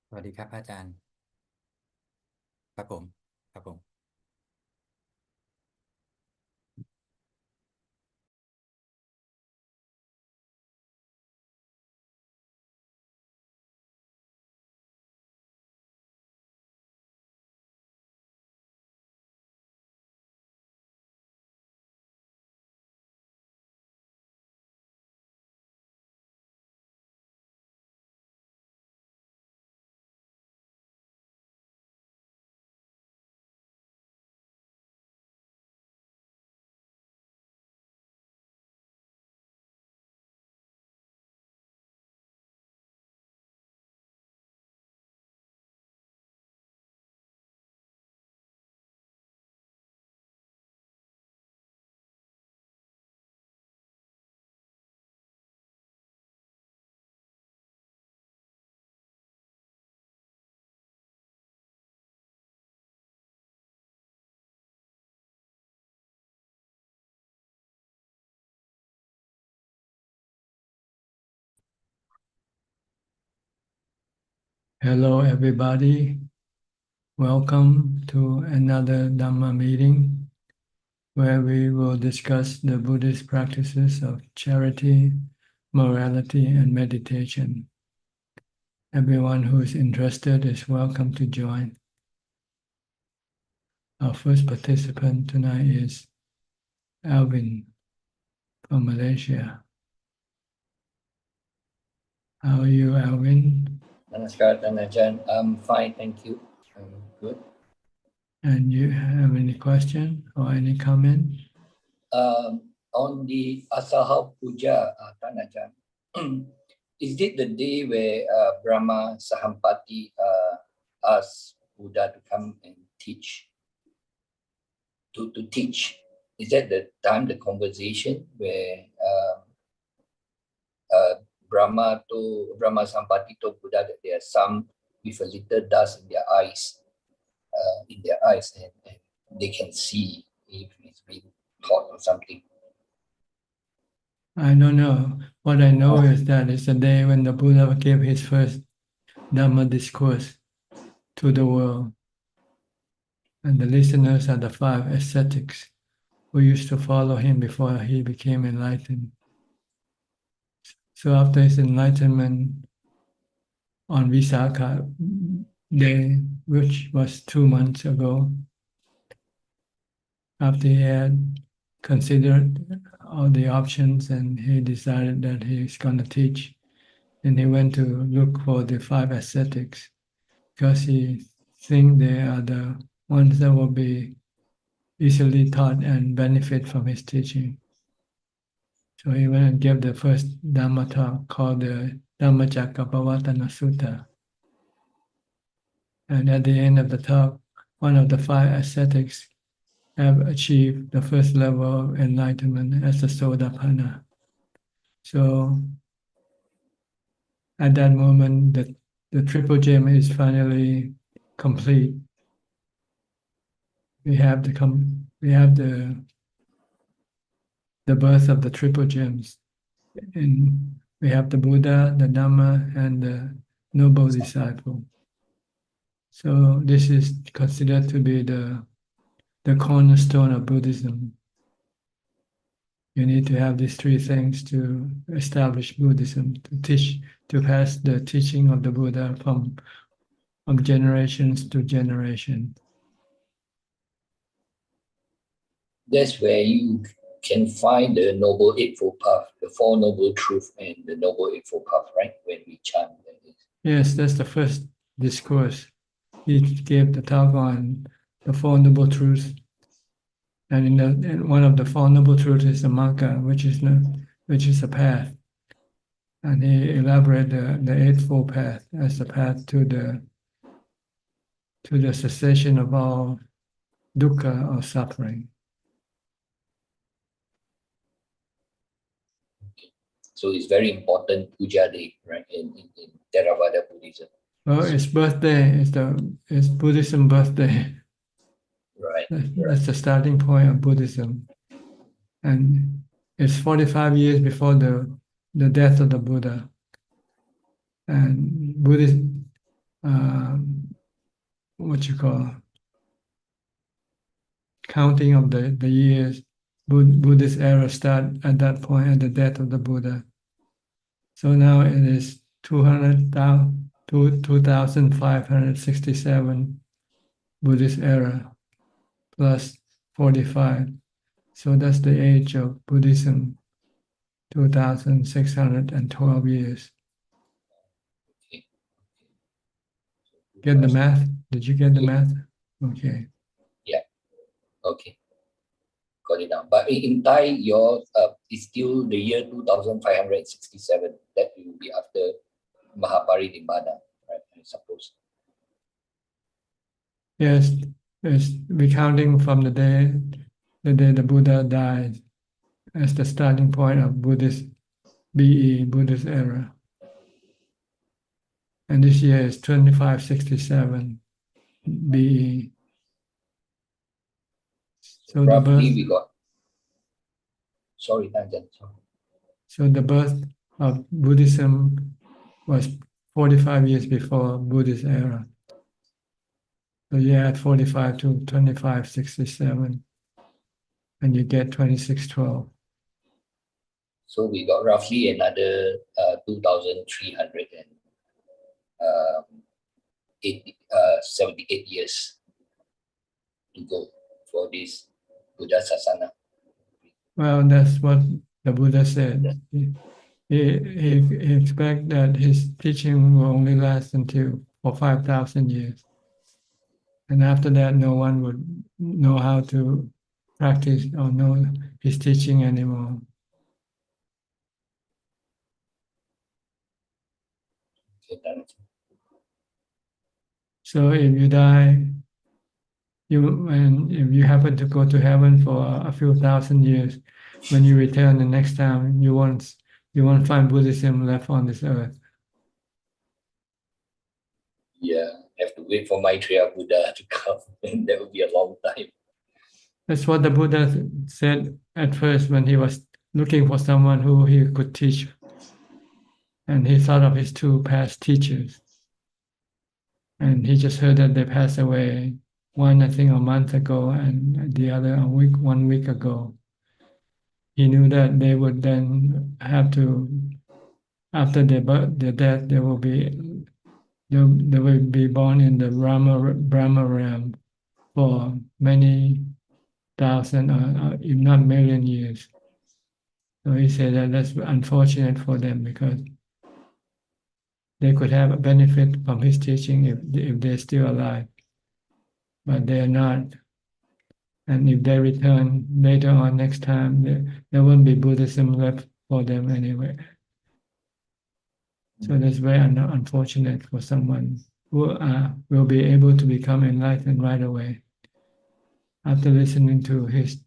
สวัสดีครับอาจารย์ครับผมครับผม Hello, everybody. Welcome to another Dharma meeting where we will discuss the Buddhist practices of charity, morality, and meditation. Everyone who is interested is welcome to join. Our first participant tonight is Alvin from Malaysia. How are you, Alvin? Namaskar, Ajaan. I'm fine, thank you. I'm good. And you have any question or any comment? On the Asalha Puja, Ajaan, is it the day where Brahma Sahampati asked Buddha to come and teach? To teach, is that the time, the conversation where Brahma Sahampati told Buddha that there are some with a little dust in their eyes, and they can see if it's been taught or something. I don't know. What I know is that it's the day when the Buddha gave his first Dharma discourse to the world. And the listeners are the five ascetics who used to follow him before he became enlightened. So after his enlightenment on Visakha Day, which was 2 months ago, after he had considered all the options and he decided that he's going to teach, and he went to look for the five ascetics because he think they are the ones that will be easily taught and benefit from his teaching. So he went and gave the first Dhamma talk called the Dhammacakkappavattana Sutta. And at the end of the talk, one of the five ascetics have achieved the first level of enlightenment as a Sotapanna. So at that moment, the triple gem is finally complete. We have the birth of the triple gems. And we have the Buddha, the Dhamma, and the noble disciple. So this is considered to be the cornerstone of Buddhism. You need to have these three things to establish Buddhism, to pass the teaching of the Buddha from generations to generation. That's where you can find the Noble Eightfold Path, the Four Noble Truths, and the Noble Eightfold Path, right? When we chant like this. Yes, that's the first discourse. He gave the talk on the Four Noble Truths. And in one of the Four Noble Truths is the Magga, which is a path. And he elaborated the Eightfold Path as the path to the cessation of all dukkha or suffering. Okay. So it's very important Puja Day, right? In Theravada Buddhism. Well, its birthday is Buddhism birthday. Right. That's the starting point of Buddhism. And it's 45 years before the death of the Buddha. And what you call counting of the years. Buddhist era start at that point at the death of the Buddha. So now it is 2,567 Buddhist era plus 45. So that's the age of Buddhism, 2,612 years. Okay. Get the math? Did you get the math? Okay. Okay. Got it down. But in Thai, your is still the year 2567. That will be after Mahaparinibbana, right? I suppose. Yes, we're counting from the day the Buddha died as the starting point of Buddhist BE, Buddhist era. And this year is 2567 BE. So the Roughly, birth, we got. Sorry, Ajaan. Sorry. so the birth of Buddhism was 45 years before Buddhist era. So you add 45 to 2567, and you get 2612. So we got roughly another 2,378 years to go for this Buddha Sasana. Well, that's what the Buddha said. He expects that his teaching will only last until for 5,000 years. And after that, no one would know how to practice or know his teaching anymore. Okay, done. So if you die, and if you happen to go to heaven for a few thousand years, when you return the next time, you won't find Buddhism left on this earth. Yeah, have to wait for Maitreya Buddha to come, and that will be a long time. That's what the Buddha said at first when he was looking for someone who he could teach. And he thought of his two past teachers. And he just heard that they passed away, one I think a month ago and the other 1 week ago. He knew that they would then have to, after their death, they will be born in the Brahma realm for many thousand, if not million years. So he said that that's unfortunate for them because they could have a benefit from his teaching if they're still alive, but they are not. And if they return later on next time, there won't be Buddhism left for them anyway. So that's very unfortunate for someone who will be able to become enlightened right away after listening to his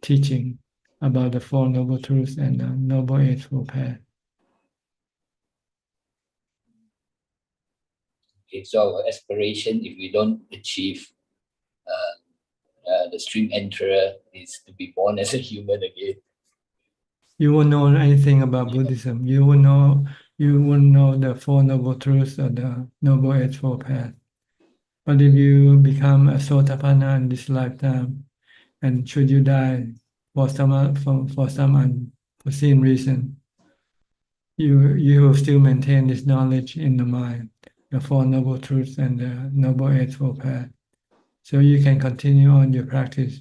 teaching about the Four Noble Truths and the Noble Eightfold Path. Okay, so our aspiration, if we don't achieve the stream enterer, is to be born as a human again. You won't know anything about Buddhism. You won't know the Four Noble Truths or the Noble Eightfold Path. But if you become a Sotapanna in this lifetime, and should you die for some unforeseen reason, you will still maintain this knowledge in the mind, the Four Noble Truths and the Noble Eightfold Path. So you can continue on your practice,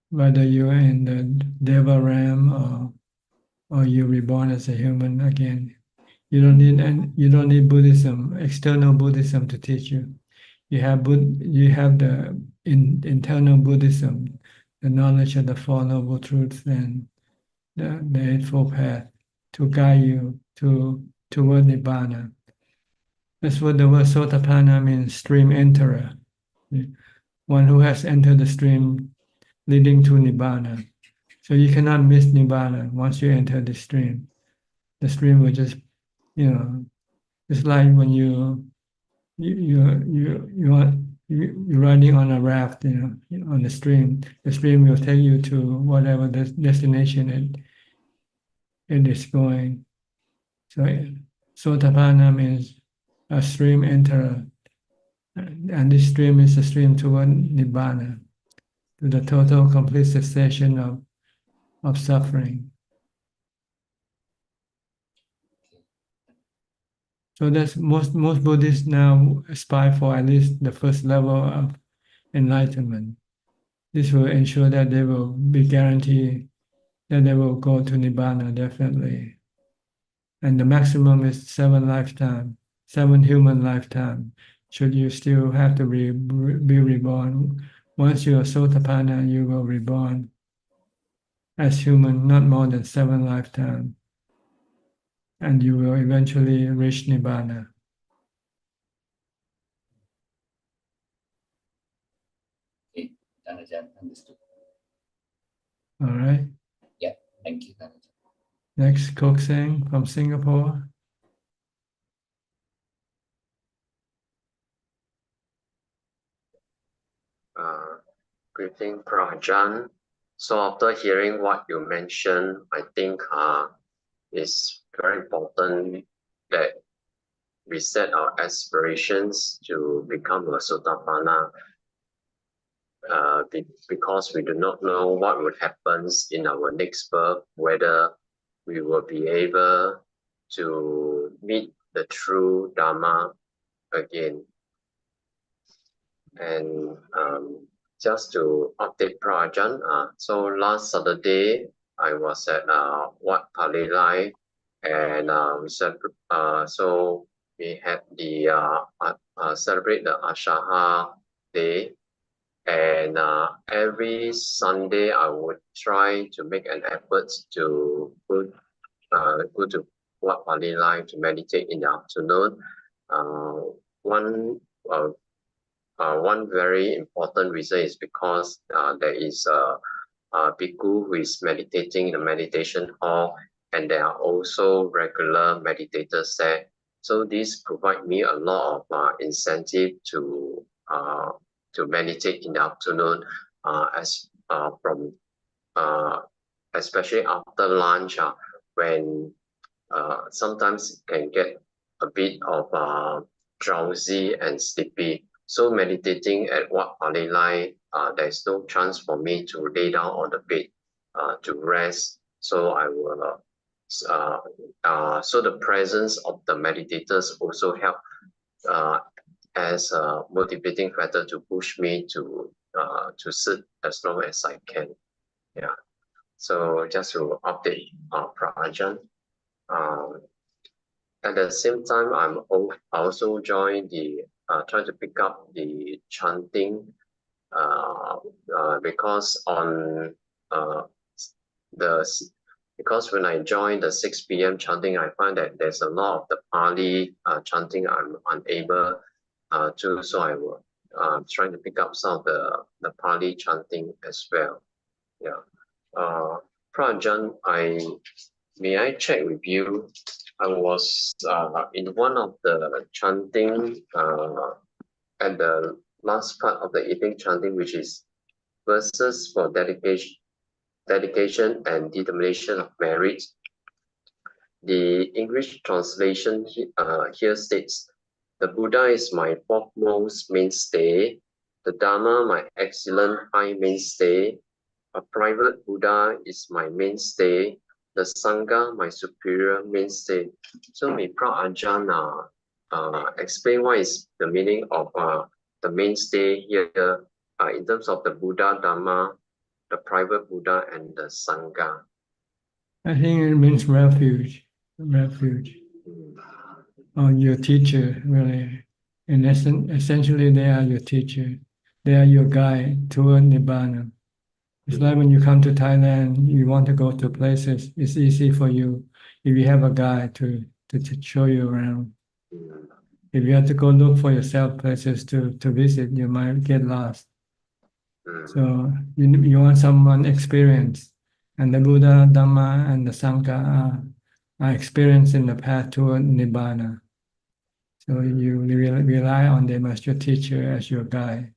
whether you're in the Deva realm or you're reborn as a human again. You don't need Buddhism, external Buddhism to teach you. You have the internal Buddhism, the knowledge of the Four Noble Truths and the Eightfold Path to guide you toward Nibbana. That's what the word Sotapanna means, stream enterer. One who has entered the stream leading to Nibbana. So you cannot miss Nibbana once you enter the stream. The stream will just, it's like when you're riding on a raft, on the stream. The stream will take you to whatever the destination it is going. So Sotapanna means a stream enter, and this stream is a stream toward Nibbana, to the total complete cessation of suffering. So that's most Buddhists now aspire for at least the first level of enlightenment. This will ensure that they will be guaranteed that they will go to Nibbana definitely. And the maximum is 7 lifetime, 7 human lifetime. Should you still have to be reborn, once you are Sotapanna, you will reborn as human, not more than 7 lifetime, and you will eventually reach Nibbana. Okay, Ajaan, understood. All right. Yeah, thank you, Ajaan. Next, Kok Seng from Singapore. Greeting, Ajaan. So after hearing what you mentioned, I think it's very important that we set our aspirations to become a Sotapanna because we do not know what would happen in our next birth, whether we will be able to meet the true Dharma again. And just to update Ajaan, so last Saturday I was at Wat Palilai, and so we had the celebrate the Asalha day, and every Sunday I would try to make an effort to go to Wat Palilai to meditate in the afternoon. One very important reason is because there is a bhikkhu who is meditating in the meditation hall, and there are also regular meditators there. So this provide me a lot of incentive to meditate in the afternoon, especially after lunch, when sometimes can get a bit of drowsy and sleepy. So meditating at Wat Palilai, there's no chance for me to lay down on the bed to rest. So I will. So the presence of the meditators also help as a motivating factor to push me to sit as long as I can. Yeah. So just to update Ajaan. At the same time, I also joined try to pick up the chanting because because when I joined the 6 p.m. chanting, I find that there's a lot of the Pali chanting I'm unable to, so I will trying to pick up some of the Pali chanting as well. Yeah. Ajaan, may I check with you? I was in one of the chanting at the last part of the evening chanting, which is verses for dedication and determination of merit. The English translation here states, "The Buddha is my foremost mainstay, the Dharma my excellent high mainstay, a private Buddha is my mainstay, the Sangha my superior mainstay." So may Ajaan explain what is the meaning of the mainstay here in terms of the Buddha, Dharma, the private Buddha, and the Sangha. I think it means refuge, or your teacher, really. In essence, essentially, they are your teacher. They are your guide toward Nibbana. It's like when you come to Thailand, you want to go to places, it's easy for you if you have a guide to show you around. If you have to go look for yourself places to visit, you might get lost. So you want someone experienced, and the Buddha, Dhamma, and the Sangha are experienced in the path toward Nibbana. So you rely on them as your teacher, as your guide.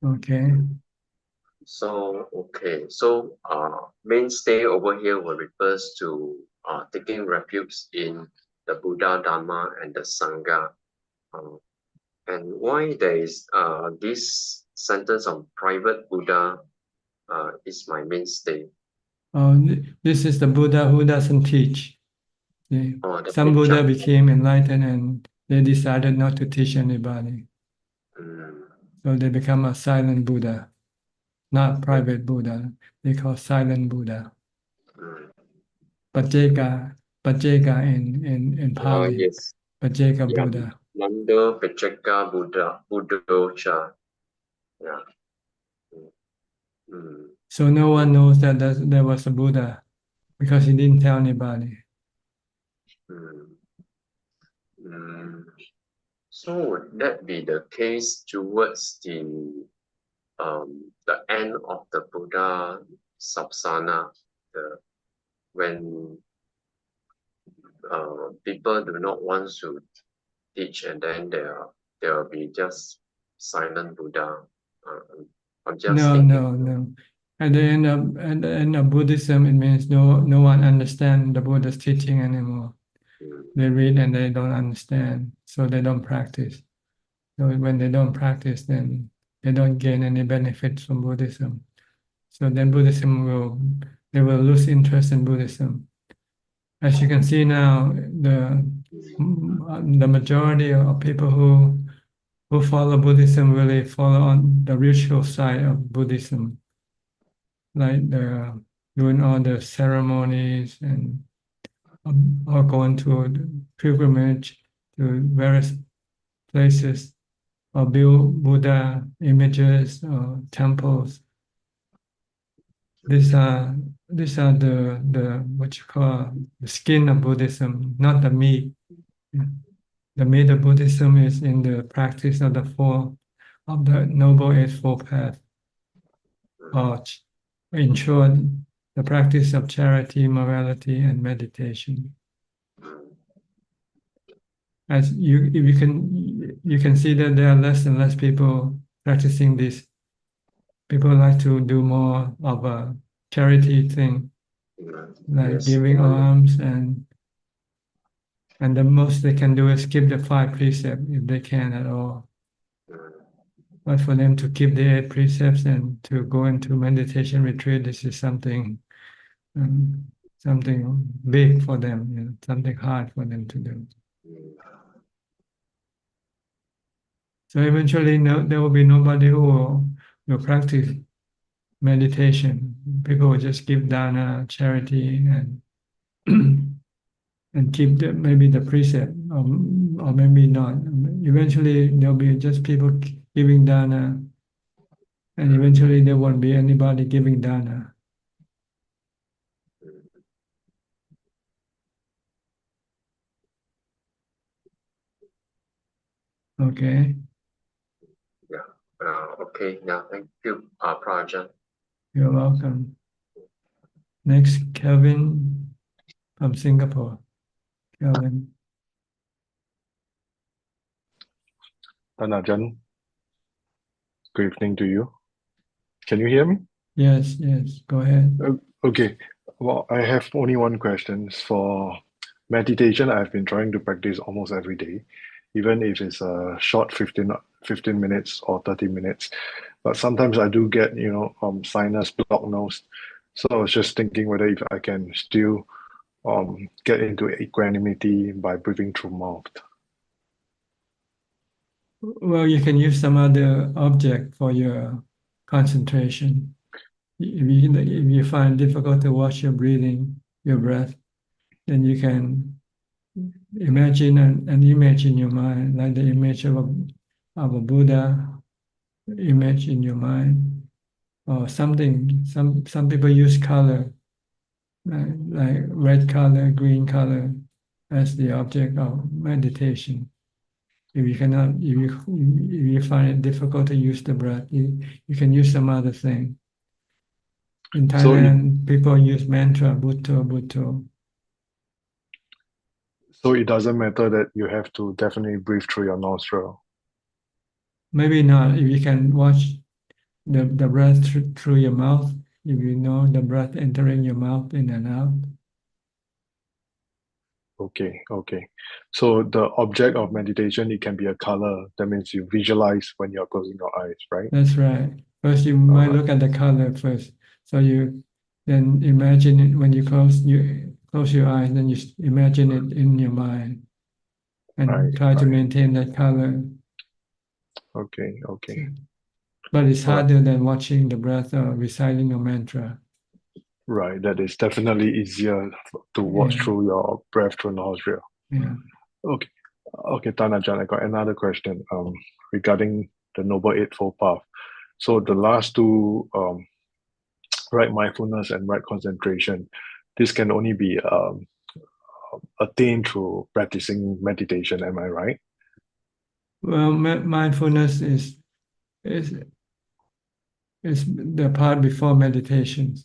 Okay. So mainstay over here will refers to taking refuge in the Buddha, Dharma, and the Sangha. And why there is this sentence of private Buddha is my mainstay. This is the Buddha who doesn't teach. Some Buddha became enlightened and they decided not to teach anybody. So they become a silent Buddha, not private Buddha. They call silent Buddha. Pajeka in Pali. Yes. Pajeka Buddha. Nanda Pacheka Buddha, Buddha. Yeah. So no one knows that there was a Buddha because he didn't tell anybody. So would that be the case towards the end of the Buddha Sapsana, when people do not want to teach, and then there will be just silent Buddha? I'm just thinking. No. At the end of Buddhism, it means no one understands the Buddha's teaching anymore. They read and they don't understand, so they don't practice. So when they don't practice, then they don't gain any benefits from Buddhism. So then they will lose interest in Buddhism. As you can see now, the majority of people who follow Buddhism really follow on the ritual side of Buddhism, like doing all the ceremonies and or going to pilgrimage to various places or build Buddha images or temples. These are the what you call the skin of Buddhism, not the meat. The meat of Buddhism is in the practice of the Noble Eightfold Path, or in short, the practice of charity, morality, and meditation. As you can see that there are less and less people practicing this. People like to do more of a charity thing, like giving alms, and the most they can do is keep the 5 precepts if they can at all. But for them to keep the 8 precepts and to go into meditation retreat, this is something big for them, something hard for them to do. So eventually, there will be nobody who will practice meditation. People will just give dana, charity, and and keep maybe the precept, or maybe not. Eventually, there'll be just people giving dana, and eventually there won't be anybody giving dana. Okay. Okay. Yeah. Thank you, Ajaan. You're welcome. Next, Kelvin from Singapore. Kelvin. Ajaan, good evening to you. Can you hear me? Yes, go ahead. Okay. Well, I have only one question. For meditation, I've been trying to practice almost every day, even if it's a short 15 minutes or 30 minutes. But sometimes I do get, sinus blocked nose. So I was just thinking whether if I can still get into equanimity by breathing through mouth. Well, you can use some other object for your concentration. If you find it difficult to watch your breathing, your breath, then you can imagine an image in your mind, like the image of a Buddha image in your mind, or something. Some people use color, like red color, green color, as the object of meditation. If you find it difficult to use the breath, you can use some other thing. In Thailand, people use mantra, Bhutto. So it doesn't matter that you have to definitely breathe through your nostril. Maybe not. If you can watch the breath through your mouth, if you know the breath entering your mouth in and out, Okay, okay. So the object of meditation, it can be a color. That means you visualize when you're closing your eyes, right? That's right. First, you All might right. look at the color first. So you then imagine it when you close your eyes, then you imagine it in your mind and Right, try to right. maintain that color. Okay, okay. But it's All right. harder than watching the breath or reciting a mantra. Right. That is definitely easier to watch Yeah, through your breath through nostril. yeah. Okay. Okay, Tanajan, I got another question regarding the Noble Eightfold Path. So the last two, right mindfulness and right concentration, this can only be attained through practicing meditation. Am I right? Well, mindfulness is the part before meditation.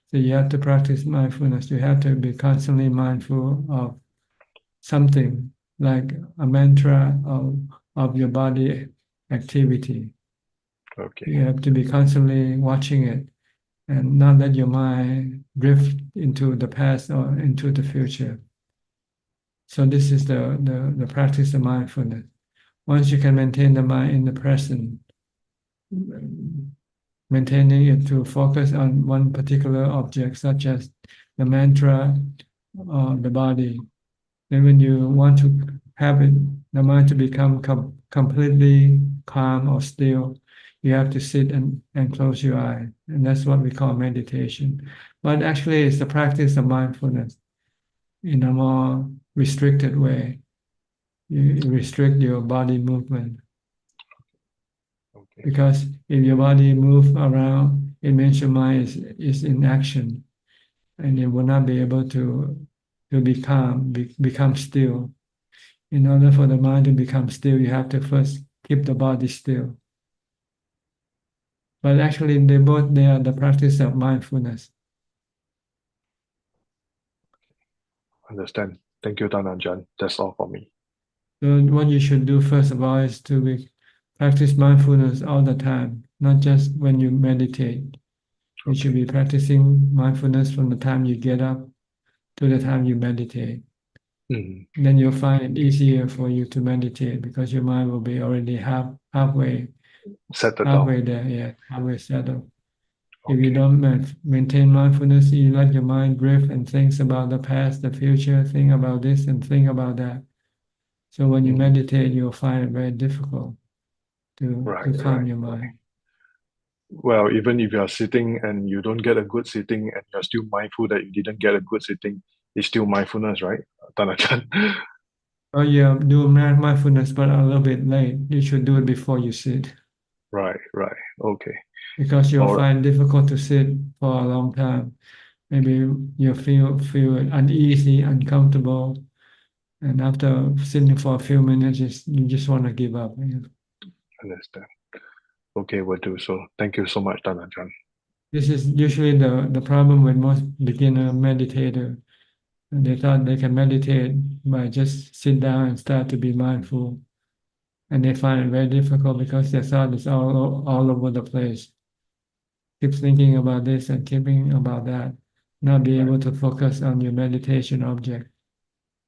So you have to practice mindfulness. You have to be constantly mindful of something like a mantra of your body activity. Okay. You have to be constantly watching it and not let your mind drift into the past or into the future. So this is the practice of mindfulness. Once you can maintain the mind in the present, maintaining it to focus on one particular object, such as the mantra or the body, then when you want to have it, the mind to become completely calm or still, you have to sit and close your eye. And that's what we call meditation. But actually, it's the practice of mindfulness in a more restricted way. You restrict your body movement. Okay. Because if your body moves around, it means your mind is in action and it will not be able to be calm, become still. In order for the mind to become still, you have to first keep the body still. But actually, they are the practice of mindfulness. Understand. Thank you, Tanajan. That's all for me. So what you should do first of all is to practice mindfulness all the time, not just when you meditate. You should be practicing mindfulness from the time you get up to the time you meditate. Mhm. Then you'll find it easier for you to meditate because your mind will be already halfway Settle down. there, yeah, halfway settled. If you Okay. don't maintain mindfulness, you let your mind drift and thinks about the past, the future, think about this and think about that. So when you Mhm. meditate, you'll find it very difficult to Right, calm right, your right. mind. Well, even if you are sitting and you don't get a good sitting and you're still mindful that you didn't get a good sitting, it's still mindfulness, right, Tanajan? Oh yeah, do mindfulness, but a little bit late. You should do it before you sit Right, right. Okay. because you'll All right. find it difficult to sit for a long time. Maybe you feel uneasy, uncomfortable, and after sitting for a few minutes, you just want to give up. Understand. Okay, will do so. Thank you so much, Tanajan. This is usually the problem with most beginner meditator. They thought they can meditate by just sit down and start to be mindful. And they find it very difficult because their thought is all over the place. Keep thinking about this and keeping about that, not be able to focus on your meditation object.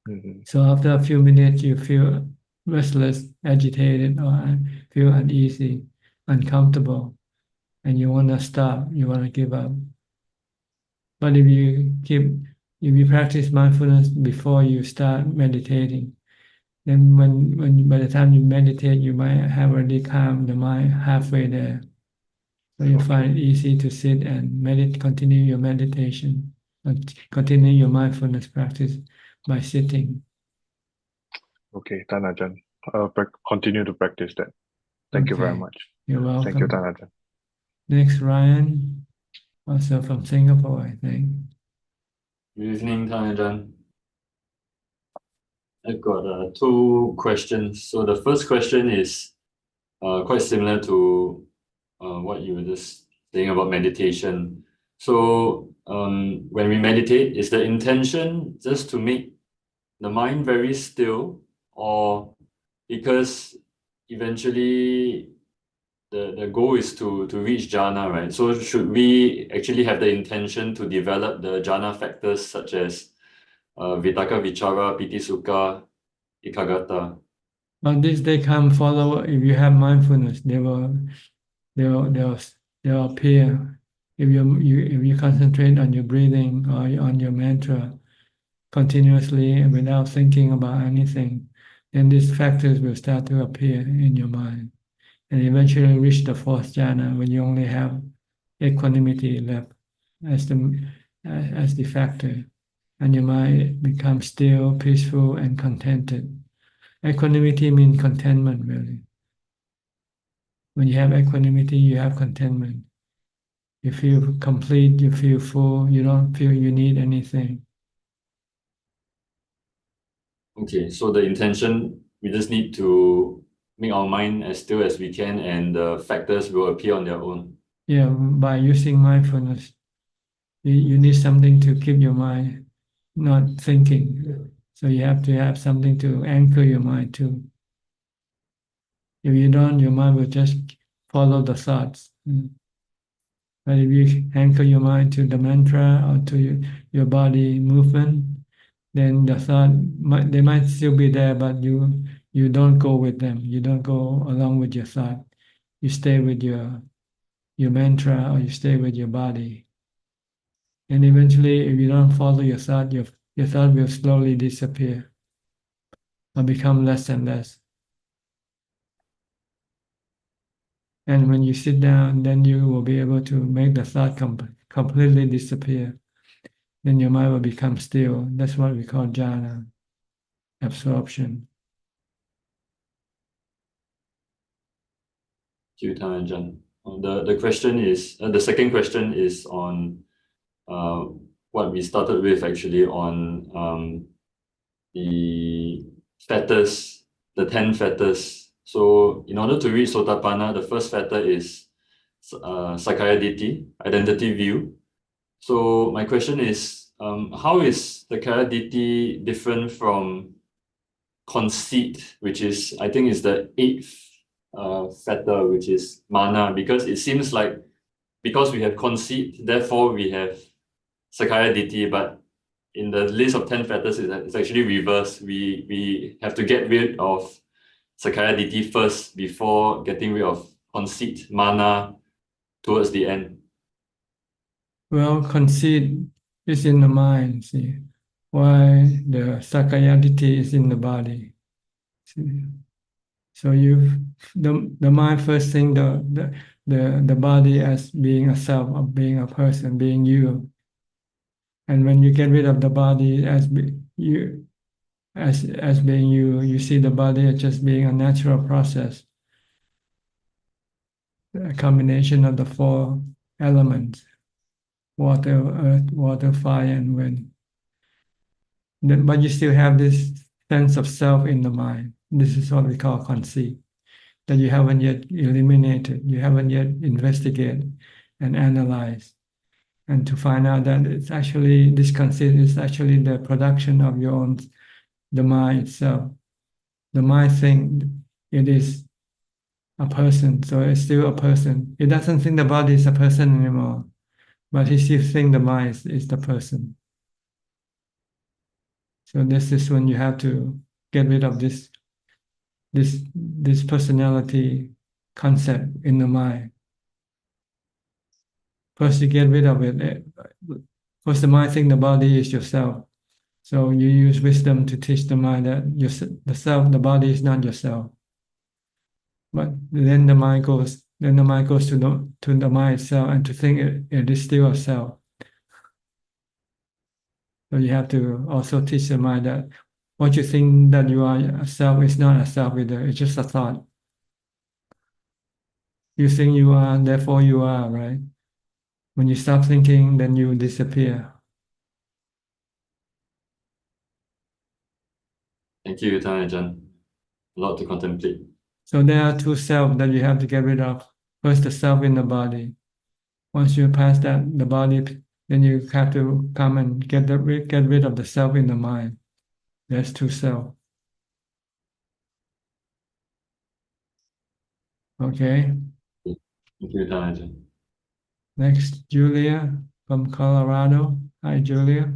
Mhm. So after a few minutes, you feel restless, agitated, or feel uneasy, uncomfortable, and you want to stop, you want to give up. But if you practice mindfulness before you start meditating, then by the time you meditate, you might have already calmed the mind halfway there. So you find it easy to sit and continue your meditation, and continue your mindfulness practice by sitting. Okay, Tanajan. I'll continue to practice that. Thank you very Okay, much. you're Thank you, welcome. Tanajan. Next, Ryan, also from Singapore, I think. Good evening, Ajaan. I've got two questions. So the first question is quite similar to what you were just saying about meditation. So when we meditate, is the intention just to make the mind very still, or because eventually the goal is to reach jhana, right? So should we actually have the intention to develop the jhana factors such as Vitaka, Vichara, Piti, Sukha, Ekagata. But this they come follow. If you have mindfulness, they'll appear. If you concentrate on your breathing or on your mantra continuously without thinking about anything, then these factors will start to appear in your mind, and eventually reach the fourth jhana when you only have equanimity left as the factor, and your mind becomes still, peaceful, and contented. Equanimity means contentment, really. When you have equanimity, you have contentment. You feel complete, you feel full, you don't feel you need anything. Okay, so the intention, we just need to make our mind as still as we can, and the factors will appear on their own. Yeah, by using mindfulness, you need something to keep your mind not thinking. So you have to have something to anchor your mind to. If you don't, your mind will just follow the thoughts. But if you anchor your mind to the mantra or to your body movement, then the thought they might still be there, but you don't go with them. You don't go along with your thought. You stay with your mantra, or you stay with your body. And eventually, if you don't follow your thought will slowly disappear or become less and less. And when you sit down, then you will be able to make the thought completely disappear. Then your mind will become still. That's what we call jhana, absorption. Ajaan. The question is, the second question is on what we started with, actually, on the fetters, the 10 fetters. So in order to reach Sotapanna, the first fetter is Sakaya Ditti, identity view. So my question is, how is the Sakaya Ditti different from conceit, which is, I think, is the 8th fetter, which is mana? Because it seems like, because we have conceit, therefore we have Sakaya Ditti, but in the list of 10 fetters, it's actually reversed. We have to get rid of Sakaya Ditti first before getting rid of conceit, mana, towards the end. Well, conceit is in the mind, see, why the Sakaya Ditti is in the body. See? So the mind first think the body as being a self, of being a person, being you. And when you get rid of the body as being you, you see the body as just being a natural process, a combination of the 4 elements: water, earth, water, fire, and wind. But you still have this sense of self in the mind. This is what we call conceit, that you haven't yet eliminated, you haven't yet investigated and analyzed. And to find out that it's actually, this conceit is actually the production of your own, the mind itself. The mind thinks it is a person, so it's still a person. It doesn't think the body is a person anymore, but it still thinks the mind is the person. So this is when you have to get rid of this personality concept in the mind. First, you get rid of it. First, the mind thinks the body is yourself. So you use wisdom to teach the mind that the body is not yourself. But then the mind goes to the mind itself, and to think it is still a self. So you have to also teach the mind that what you think that you are a self is not a self either. It's just a thought. You think you are, therefore you are, right? When you stop thinking, then you disappear. Thank you, Ajaan. A lot to contemplate. So there are 2 selves that you have to get rid of. First, the self in the body. Once you pass that, the body, then you have to come and get rid of the self in the mind. There's 2 selves. Okay. Thank you, Ajaan. Next, Julia from Colorado. Hi, Julia.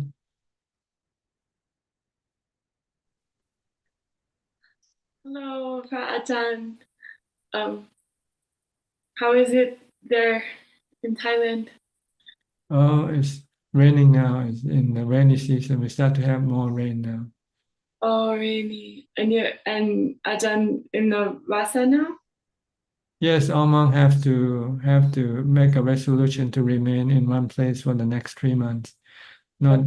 Hello, Ajaan. How is it there in Thailand? Oh, it's raining now. It's in the rainy season. We start to have more rain now. Oh, really? And Ajaan in the Vasa now? Yes, all monks have to make a resolution to remain in one place for the next 3 months, not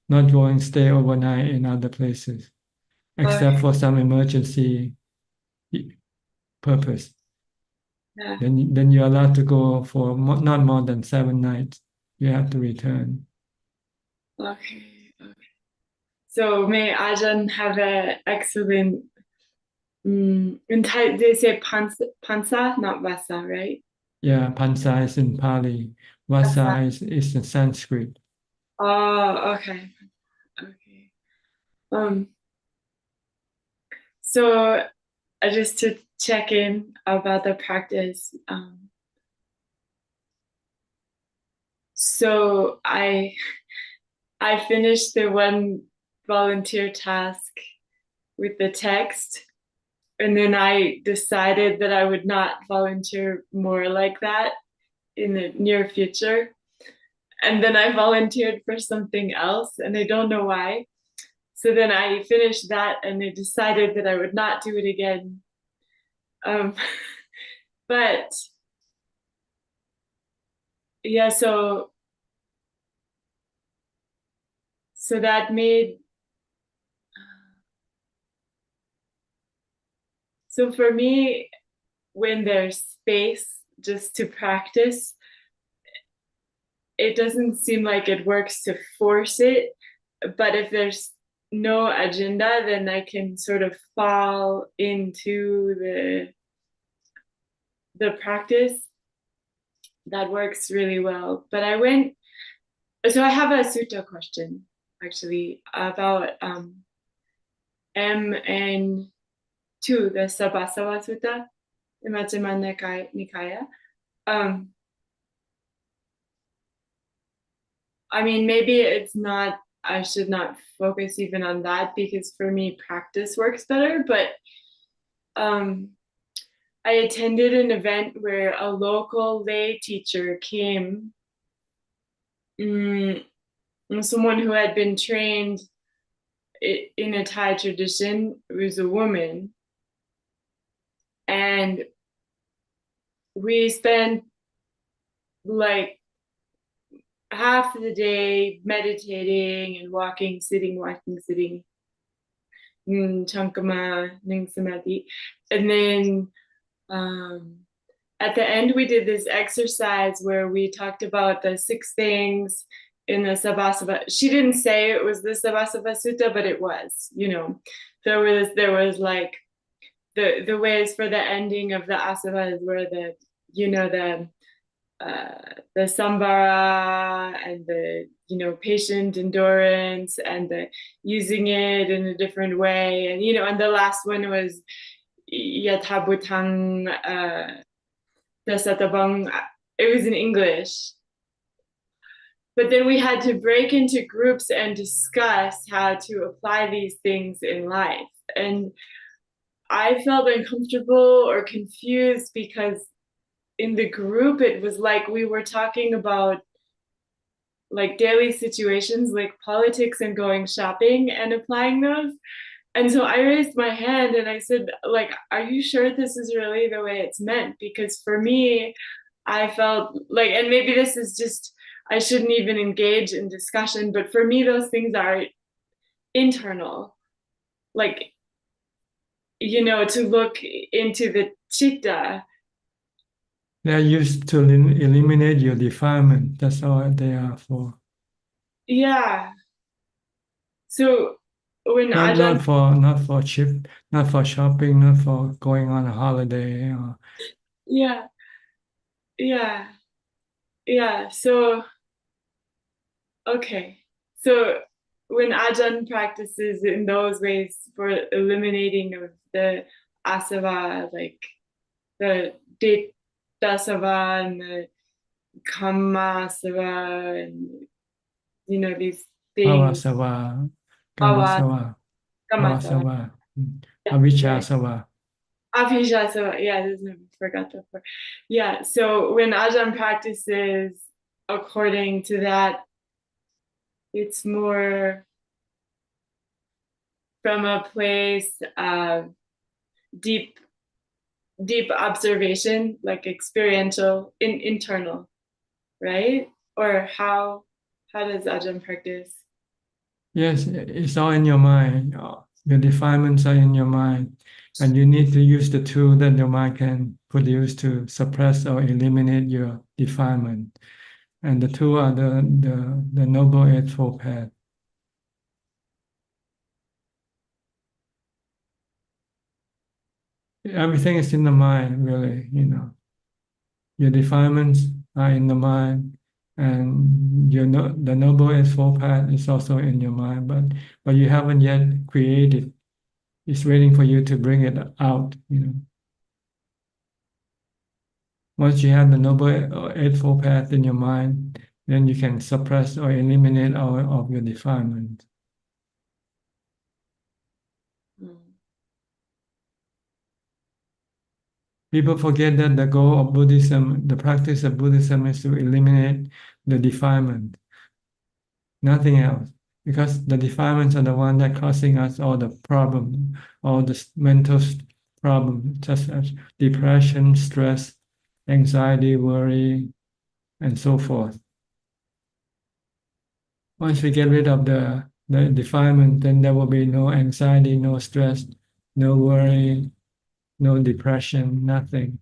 going stay overnight in other places, except Okay. for some emergency purpose. Yeah. Then you're allowed to go for not more than 7 nights. You have to return. Okay. Okay. So may Ajaan have an excellent. In Thai, they say pansa, not vasa, right? Yeah, Pansa is in Pali. Vasa. Vasa is in Sanskrit. Oh, okay. Okay. So just to check in about the practice. So I finished the one volunteer task with the text, and then I decided that I would not volunteer more like that in the near future. And then I volunteered for something else, and I don't know why. So then I finished that, and I decided that I would not do it again. But yeah, so that made, so for me, when there's space just to practice, it doesn't seem like it works to force it. But if there's no agenda, then I can sort of fall into the practice. That works really well. But so I have a sutta question actually about MN2, the Sabbasava Sutta, the Majjhima Nikaya. I mean, maybe I should not focus even on that, because for me, practice works better. But I attended an event where a local lay teacher came, someone who had been trained in a Thai tradition. It was a woman. And we spent like half of the day meditating and walking, sitting, chankama, ning samadhi. And then at the end, we did this exercise where we talked about the 6 things in the Sabbasava. She didn't say it was the Sabbasava Sutta, but it was, there was like the ways for the ending of the asavas were the sambara and the patient endurance and the using it in a different way, and and the last one was yathabutang dasatabang. It was in English, but then we had to break into groups and discuss how to apply these things in life. And I felt uncomfortable or confused because in the group, it was like we were talking about like daily situations like politics and going shopping and applying those. And so I raised my hand and I said, like, are you sure this is really the way it's meant? Because for me, I felt like, and maybe this is just, I shouldn't even engage in discussion, but for me, those things are internal. Like, to look into the chitta. They're used to eliminate your defilement. That's all they are for. Yeah. So when not for shopping, not for going on a holiday. Yeah. So okay. So when Ajahn practices in those ways for eliminating of the asava, like the dasava and the kamasava, and these things. Bhavasava, Bhava, kamasava, kamasava. bhavasava, Yeah. avijjasava. Abhijasa, yeah, I forgot the word. Yeah, so when Ajahn practices according to that, it's more from a place of deep observation, like experiential, internal, right? Or how does Ajahn practice? Yes, it's all in your mind. Your defilements are in your mind, and you need to use the tool that your mind can produce to suppress or eliminate your defilement. And the two are the Noble Eightfold Path. Everything is in the mind, really, Your defilements are in the mind, and the Noble Eightfold Path is also in your mind, but you haven't yet created. It's waiting for you to bring it out. Once you have the Noble Eightfold Path in your mind, then you can suppress or eliminate all of your defilement. People forget that the goal of Buddhism, the practice of Buddhism, is to eliminate the defilement, nothing else. Because the defilements are the one that causing us all the problem, all the mental problems, such as depression, stress, anxiety, worry, and so forth. Once we get rid of the defilement, then there will be no anxiety, no stress, no worry, no depression, nothing.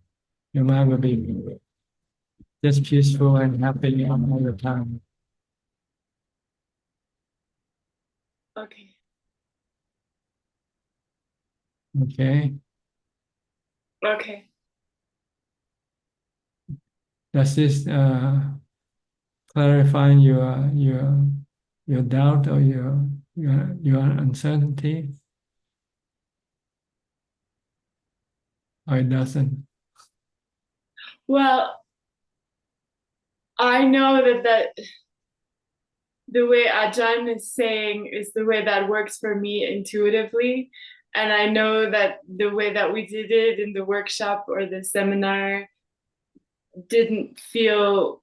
Your mind will be just peaceful and happy all the time. Okay. Okay. Okay. Does this clarifying your doubt or your uncertainty? Or it doesn't? Well, I know that the way Ajahn is saying is the way that works for me intuitively. And I know that the way that we did it in the workshop or the seminar didn't feel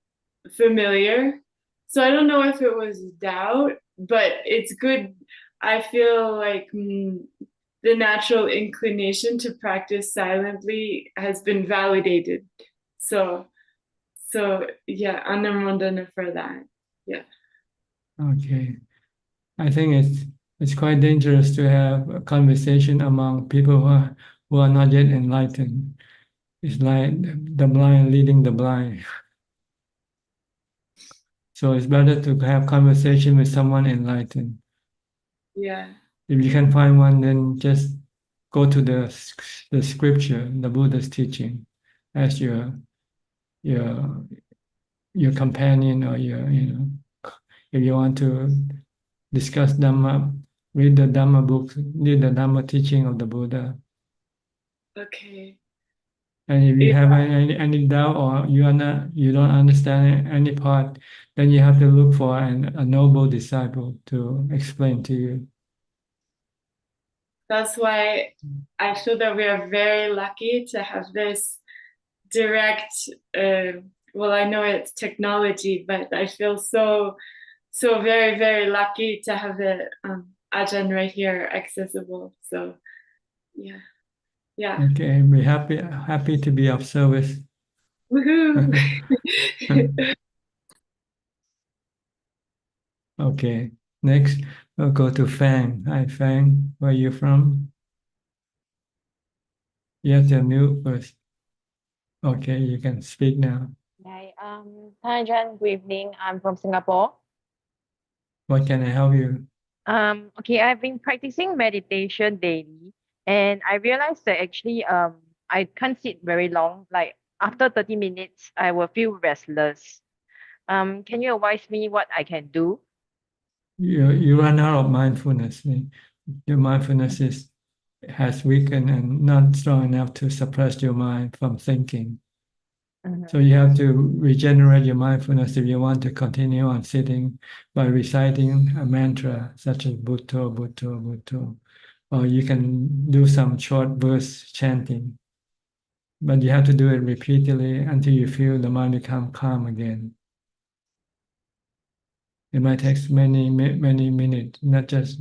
familiar. So I don't know if it was doubt, but it's good. I feel like the natural inclination to practice silently has been validated. So yeah, anamondana for that. Yeah. Okay. I think it's quite dangerous to have a conversation among people who are not yet enlightened. It's like the blind leading the blind. So it's better to have conversation with someone enlightened. Yeah. If you can find one, then just go to the scripture, the Buddha's teaching, as your companion, or if you want to discuss Dhamma, read the Dhamma book, read the Dhamma teaching of the Buddha. Okay. And if you have any doubt, or you don't understand any part, then you have to look for a noble disciple to explain to you. That's why I feel that we are very lucky to have this direct, well, I know it's technology, but I feel so very, very lucky to have the Ajahn right here accessible. So yeah. Okay, we're happy to be of service. Woohoo! Okay, next we'll go to Fang. Hi, Fang. Where are you from? You have to mute first. Okay, you can speak now. Hi, hi, John. Good evening. I'm from Singapore. What can I help you? Okay, I've been practicing meditation daily, and I realized that actually, I can't sit very long. Like after 30 minutes, I will feel restless. Can you advise me what I can do? You run out of mindfulness. Your mindfulness has weakened and not strong enough to suppress your mind from thinking. So you have to regenerate your mindfulness if you want to continue on sitting by reciting a mantra such as Bhutto, Bhutto, Bhutto. Or you can do some short burst chanting. but you have to do it repeatedly until you feel the mind become calm again. It might take many minutes, not just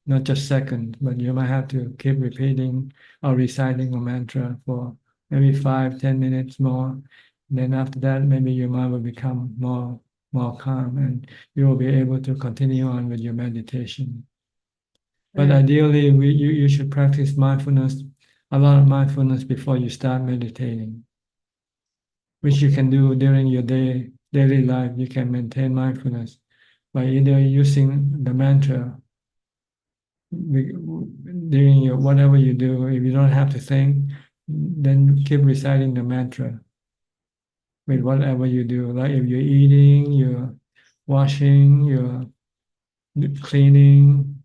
not just seconds, but you might have to keep repeating or reciting a mantra for maybe 5-10 minutes more. And then after that, maybe your mind will become more calm, and you will be able to continue on with your meditation. But ideally, you should practice mindfulness, a lot of mindfulness before you start meditating, which you can do during your daily life. You can maintain mindfulness by either using the mantra during your whatever you do. If you don't have to think, then keep reciting the mantra with whatever you do. Like if you're eating, you're washing, you're cleaning,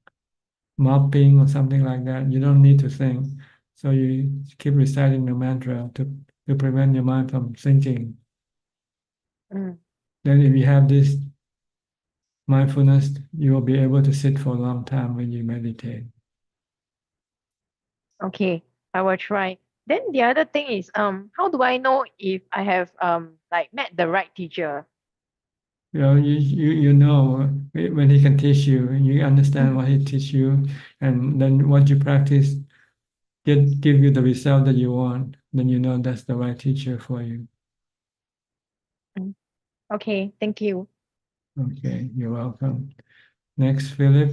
mopping, or something like that, you don't need to think. So you keep reciting the mantra to prevent your mind from thinking. Mm. Then if you have this mindfulness, you will be able to sit for a long time when you meditate. Okay, I will try. Then the other thing is, how do I know if I have like met the right teacher? You know when he can teach you, and you understand what he teach you, and then what you practice give you the result that you want, then you know that's the right teacher for you. Okay, thank you. Okay, you're welcome. Next, Philip,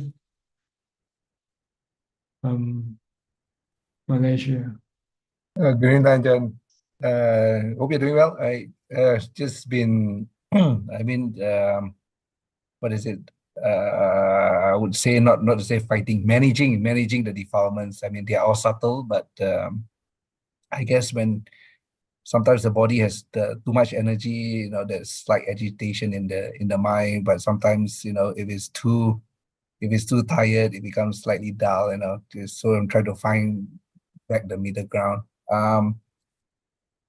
Malaysia. Good evening, Ajaan. Hope you're doing well. I just been, what is it? I would say not to say fighting, managing the defilements. I mean, they are all subtle, but I guess when sometimes the body has too much energy, there's slight agitation in the mind. But sometimes, if it's too tired, it becomes slightly dull. So I'm trying to find back the middle ground.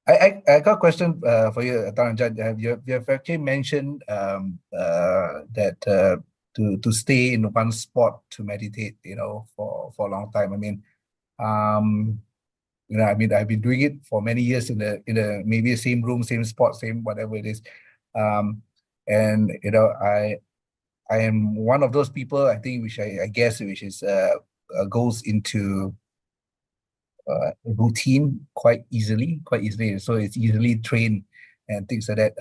I got a question for you, Ajaan. You have actually mentioned that to stay in one spot to meditate, for a long time. I mean, I've been doing it for many years in the maybe the same room, same spot, same whatever it is, and I am one of those people, I think, which I guess which is goes into routine quite easily. So it's easily trained and things like that.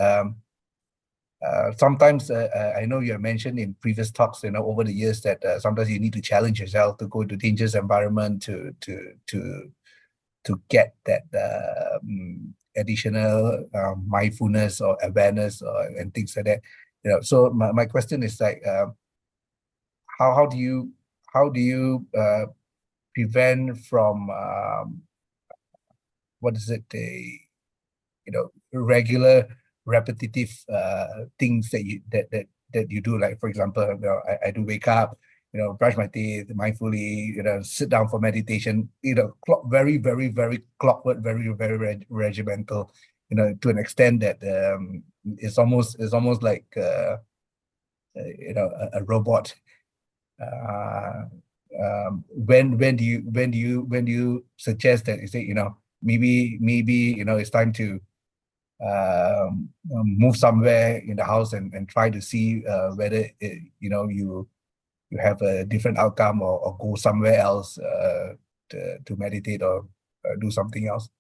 Sometimes I know you have mentioned in previous talks, over the years that sometimes you need to challenge yourself to go into dangerous environment to get that additional mindfulness or awareness and things like that. So my question is like, how do you prevent from what is it, regular repetitive things that you do, like for example, I do wake up, brush my teeth mindfully, sit down for meditation, very very very clockwork, very very regimental, to an extent that it's almost like a robot. When do you suggest that, you say, maybe it's time to move somewhere in the house and try to see whether you have a different outcome, or go somewhere else to meditate, or do something else?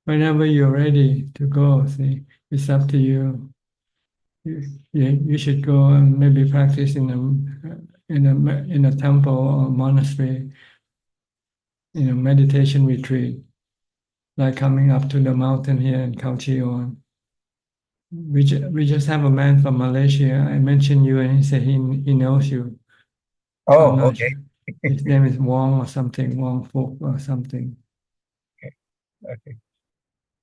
Whenever you're ready to go, see, it's up to you. You should go and maybe practice in a temple or monastery, meditation retreat, like coming up to the mountain here in Kauchion. We just have a man from Malaysia. I mentioned you, and he said he knows you. Oh, I'm not okay. sure. His name is Wong or something, Wong Fuk or something. Okay.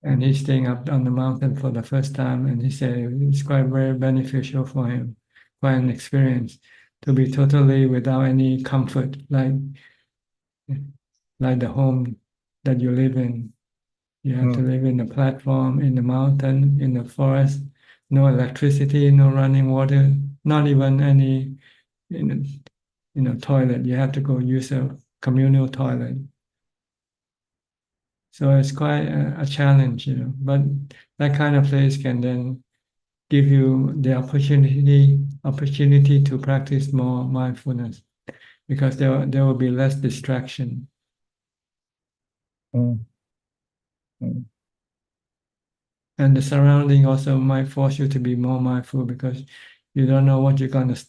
And he's staying up on the mountain for the first time, and he said it's quite very beneficial for him, quite an experience to be totally without any comfort, like the home that you live in. You have to live in the platform, in the mountain, in the forest, no electricity, no running water, not even any toilet. You have to go use a communal toilet. So it's quite a challenge, but that kind of place can then give you the opportunity to practice more mindfulness, because there will be less distraction. Mm. Mm. And the surrounding also might force you to be more mindful, because you don't know what you're going to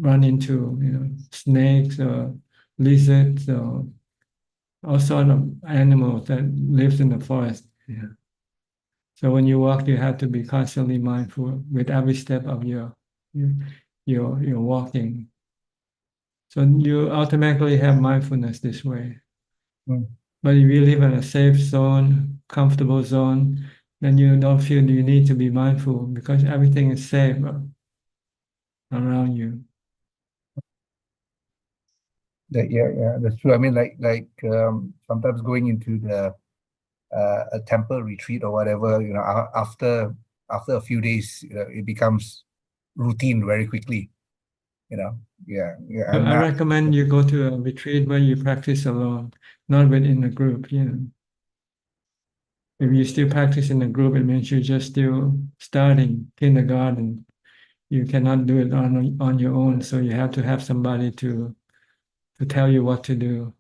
run into, snakes or lizards or all sort of animals that lives in the forest. Yeah. So when you walk, you have to be constantly mindful with every step of your walking. So you automatically have mindfulness this way. Mm. But if you live in a safe zone, comfortable zone, then you don't feel you need to be mindful, because everything is safe around you. Yeah, that's true. I mean, sometimes going into a temple retreat or whatever, after a few days, it becomes routine very quickly. Yeah. So I'm I now. recommend you go to a retreat where you practice alone, not within a group. If you still practice in a group, it means you're just still starting kindergarten. You cannot do it on your own, so you have to have somebody to tell you what to do.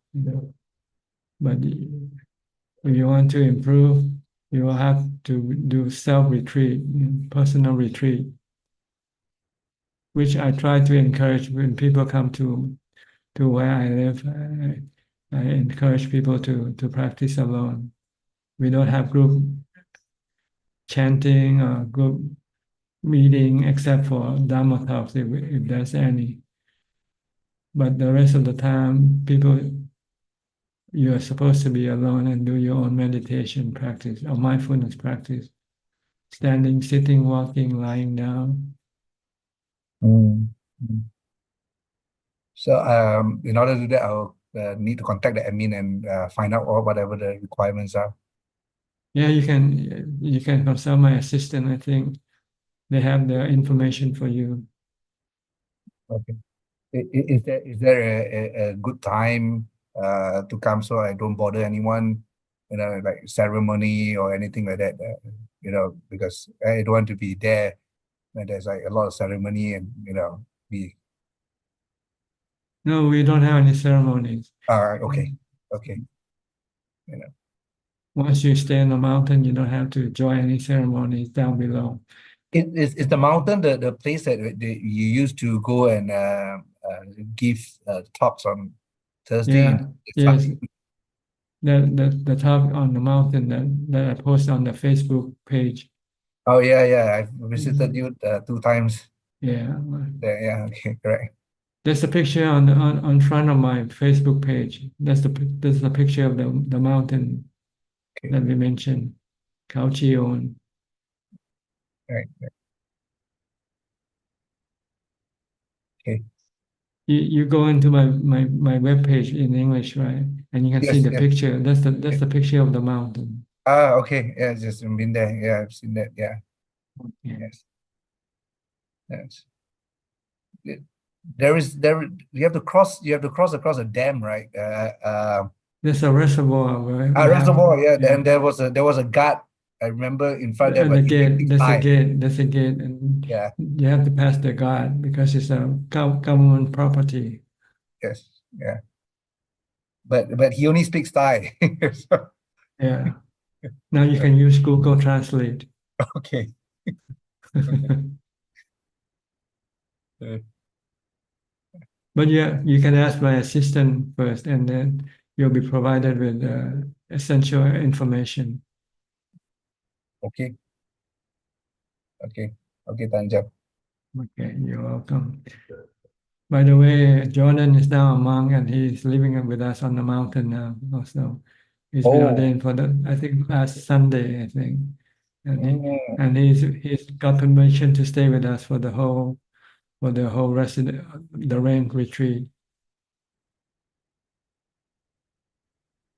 But if you want to improve, you will have to do self-retreat, personal retreat, which I try to encourage when people come to where I live. I encourage people to practice alone. We don't have group chanting or group meeting except for Dharma talks, if there's any. But the rest of the time, you are supposed to be alone and do your own meditation practice or mindfulness practice. Standing, sitting, walking, lying down. Mm. Mm. So in order to do that, I'll need to contact the admin and find out whatever the requirements are. Yeah, you can consult my assistant. I think they have the information for you. Okay. Is there a good time to come so I don't bother anyone, like ceremony or anything like that, because I don't want to be there when there's like a lot of ceremony and be. No, we don't have any ceremonies. Okay. Okay. Once you stay in the mountain, you don't have to join any ceremonies down below. Is the mountain the place that you used to go and give talks on Thursday? Yeah, yes. The talk on the mountain that I post on the Facebook page. Oh yeah. I've visited you 2 times. Yeah. Yeah, okay, correct. There's a picture on front of my Facebook page. That's the picture of the mountain that we mentioned, Kauchion. Right. Okay. You go into my webpage in English, right? And you can see the picture. That's the picture of the mountain. Okay. Yeah, just been there. Yeah, I've seen that. Yeah. Yes. Yes. You have to cross across a dam, right? There's a reservoir, right? Reservoir, yeah. And there was a guard, I remember, in front there, At but the he gate, speaks there's a Thai. gate, there's a gate, and Yeah. you have to pass the guard because it's a government property. Yes. Yeah. But he only speaks Thai. So, Yeah. Now you can use Google Translate. okay. But yeah, you can ask my assistant first, and then you'll be provided with essential information. Okay. Okay. Okay, Tanjab. Okay, you're welcome. By the way, Jordan is now a monk, and he's living with us on the mountain now. Also, he's been ordained for I think last Sunday, I think, and he's got permission to stay with us for the whole rest of the rain retreat.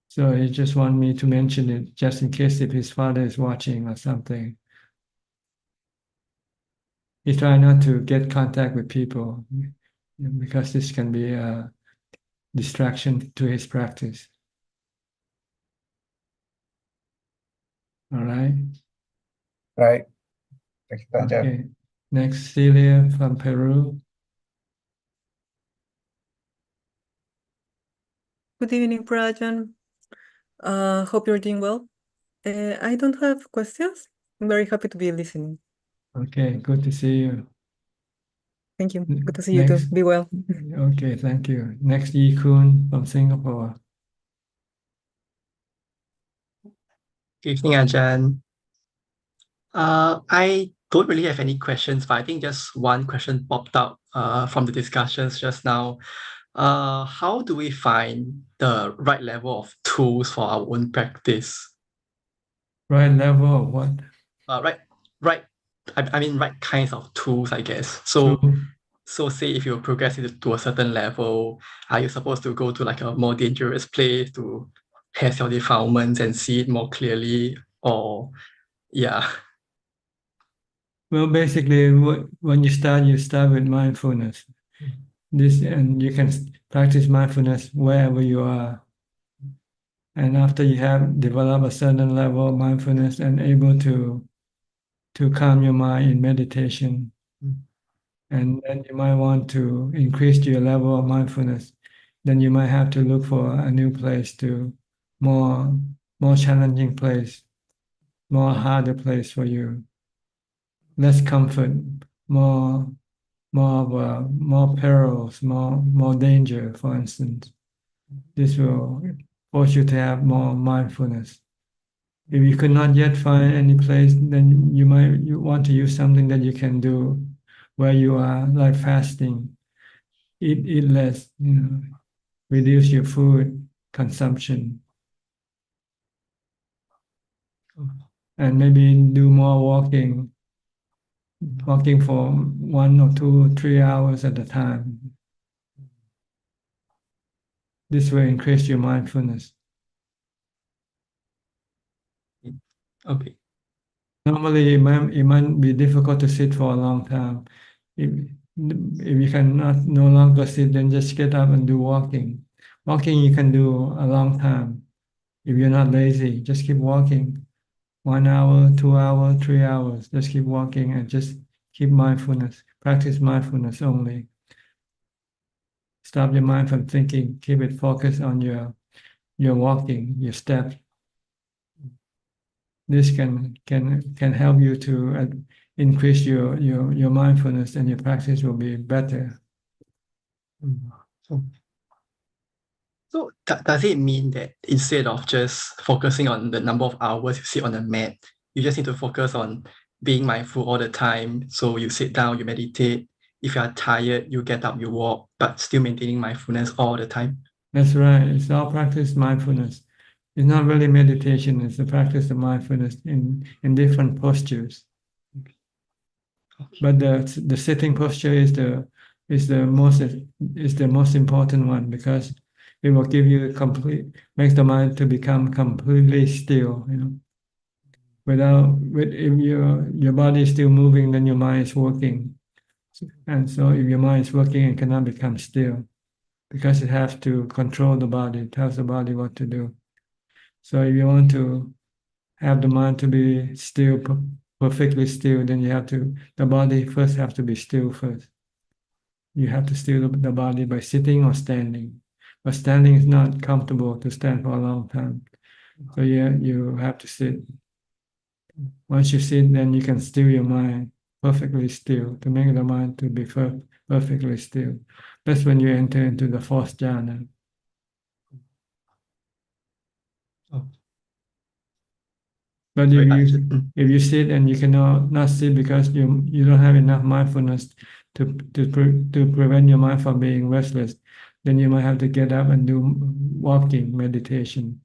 So he just wanted me to mention it just in case if his father is watching or something. He try not to get contact with people because this can be a distraction to his practice. All right. Right. Thank you, Ajaan. Okay. Next, Celia from Peru. Good evening, Prajan. Hope you're doing well. I don't have questions. I'm very happy to be listening. Okay, good to see you. Thank you. Good to see you too. Next. Be well. Okay, thank you. Next, Yi Kun from Singapore. Good evening, Ajaan. I don't really have any questions, but I think just one question popped out from the discussions just now. How do we find the right level of tools for our own practice? Right level of what? Right. I mean, right kinds of tools, I guess. So, Tool? so say if you progress to a certain level, are you supposed to go to like a more dangerous place to test your defilements and see it more clearly? Or, yeah. Well, basically, when you start with mindfulness. And you can practice mindfulness wherever you are. And after you have developed a certain level of mindfulness and able to calm your mind in meditation, and then you might want to increase your level of mindfulness, then you might have to look for a new place, to more challenging place, more harder place for you, less comfort, more perils, more danger, for instance. This will force you to have more mindfulness. If you could not yet find any place, then you want to use something that you can do where you are, like fasting. Eat less, reduce your food consumption, and maybe do more walking for 1 or 2 or 3 hours at a time. This will increase your mindfulness. Okay. Normally, it might be difficult to sit for a long time. If you cannot no longer sit, then just get up and do walking. Walking you can do a long time. If you're not lazy, just keep walking. 1 hour, 2 hours, 3 hours. Just keep walking and just keep mindfulness. Practice mindfulness only. Stop your mind from thinking. Keep it focused on your walking, your steps. This can help you to increase your mindfulness, and your practice will be better. So does it mean that instead of just focusing on the number of hours you sit on the mat, you just need to focus on being mindful all the time? So you sit down, you meditate. If you are tired, you get up, you walk, but still maintaining mindfulness all the time. That's right. It's all practice mindfulness. It's not really meditation. It's the practice of mindfulness in different postures. But the sitting posture is the most important one, because it will give you makes the mind to become completely still. If your body is still moving, then your mind is working. And so if your mind is working, it cannot become still, because it has to control the body. It tells the body what to do. So if you want to have the mind to be still, perfectly still, then the body first have to be still first. You have to still the body by sitting or standing. But standing is not comfortable to stand for a long time. So you have to sit. Once you sit, then you can still your mind perfectly still, to make the mind to be perfectly still. That's when you enter into the fourth jhana. But if you sit and you cannot not sit because you don't have enough mindfulness to prevent your mind from being restless, then you might have to get up and do walking meditation,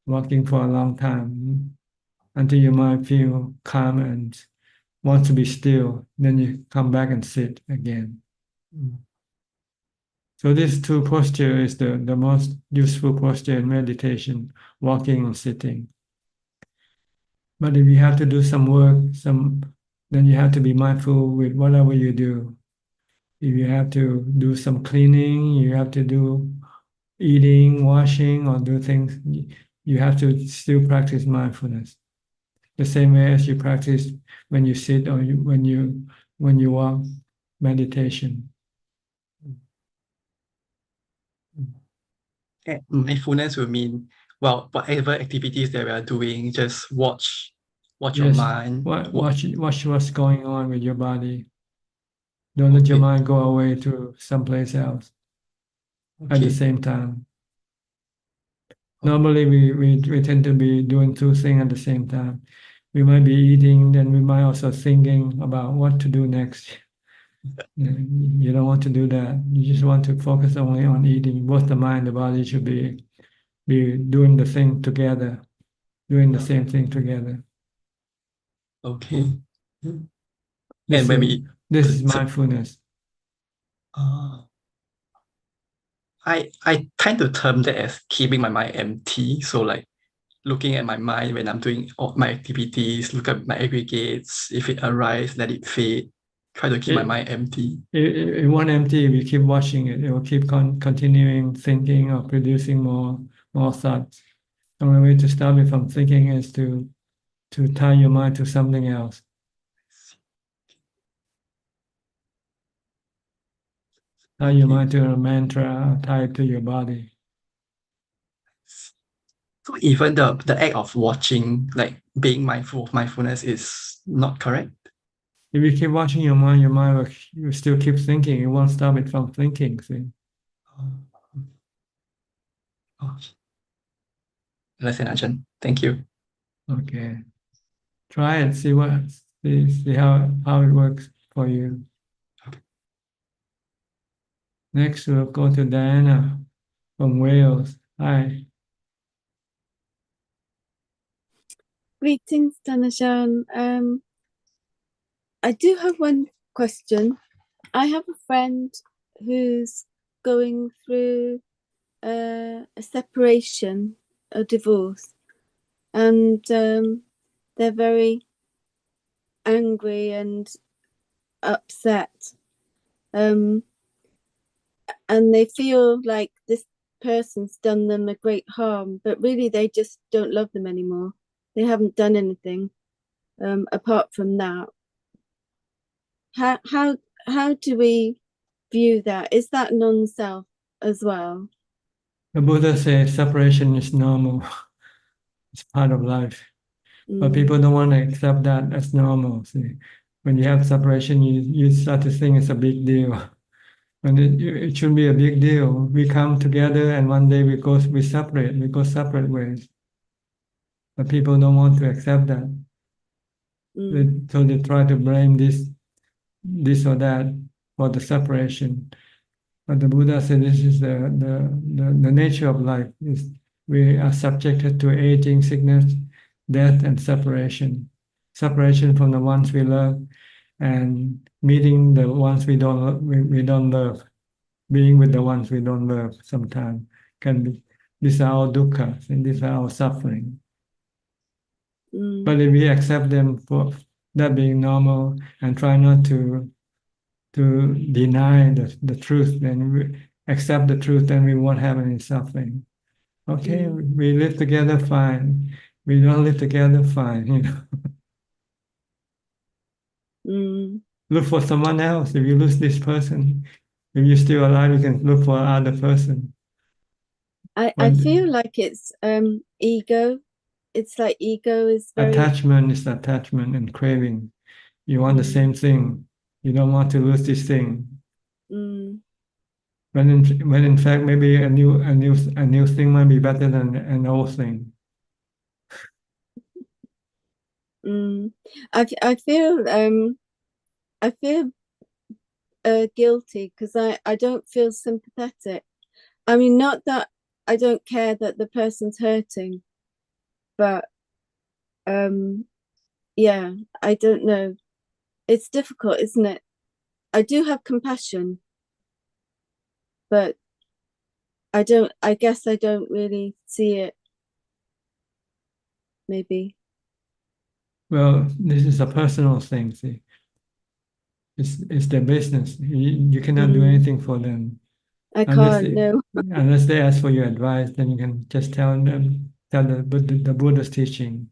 walking for a long time until your mind feel calm and wants to be still. Then you come back and sit again. So this two posture is the most useful posture in meditation, walking and sitting. But if you have to do some work, then you have to be mindful with whatever you do. If you have to do some cleaning, you have to do eating, washing, or do things, you have to still practice mindfulness. the same way as you practice when you sit or when you walk meditation. Mindfulness will mean, well, whatever activities that we are doing, just watch your Yes, mind. watch what's going on with your body. Don't let your Okay. mind go away to someplace else at the Okay. same time. Normally, we tend to be doing two things at the same time. We might be eating, then we might also thinking about what to do next. You don't want to do that. You just want to focus only on eating. Both the mind and the body should be doing the thing together, doing the same thing together. Okay. This And when is, we this is so, mindfulness. I tend to term that as keeping my mind empty. So like looking at my mind when I'm doing all my activities, look at my aggregates. If it arises, let it fade. Try to keep my mind empty. It won't empty if you keep watching it. It will keep continuing thinking or producing more thoughts. The only way to stop it from thinking is to tie your mind to something else. Tie your mind to a mantra, tie it to your body. So even the act of watching, like being mindful of mindfulness, is not correct. If you keep watching your mind will still keep thinking. It won't stop it from thinking. See? Understand, Ajahn. Thank you. Okay. Try it. See how it works for you. Next, we'll go to Diana from Wales. Hi. Greetings, Ajaan. I do have one question. I have a friend who's going through a separation, a divorce, and they're very angry and upset. And they feel like this person's done them a great harm, but really they just don't love them anymore. They haven't done anything apart from that. How do we view that? Is that non-self as well? The Buddha says separation is normal. It's part of life. But people don't want to accept that as normal. See, when you have separation, you start to think it's a big deal. When it shouldn't be a big deal. We come together and one day we go separate ways. But people don't want to accept that. So they try to blame this or that for the separation. But the Buddha said this is the nature of life. We are subjected to aging, sickness, death, and separation. Separation from the ones we love, and meeting the ones we don't love. Being with the ones we don't love sometimes can be. These are our dukkha, and these are our suffering. But if we accept them for that being normal and try not to deny the truth, then we accept the truth, then we won't have any suffering. Okay, we live together, fine. We don't live together, fine. Look for someone else. If you lose this person, if you're still alive, you can look for another person. I feel like it's ego. It's like ego is very... Attachment is attachment and craving. You want the same thing. You don't want to lose this thing. When in fact maybe a new thing might be better than an old thing. I feel guilty because I don't feel sympathetic. I mean, not that I don't care that the person's hurting, but yeah, I don't know. It's difficult, isn't it? I do have compassion, but I guess I don't really see it, maybe. Well, this is a personal thing, see. It's their business. You cannot do anything for them. I can't, no. Unless they ask for your advice, then you can just tell the Buddha's teaching.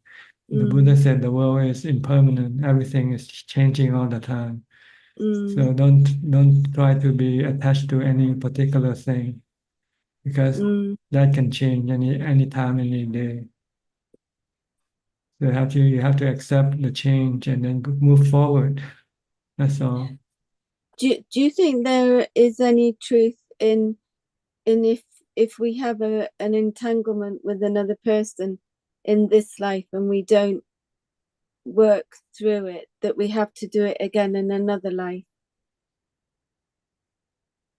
The Buddha said the world is impermanent. Everything is changing all the time. So don't try to be attached to any particular thing, because that can change any time, any day. So you have to accept the change and then move forward. That's all. Do you think there is any truth in if we have an entanglement with another person in this life and we don't work through it, that we have to do it again in another life?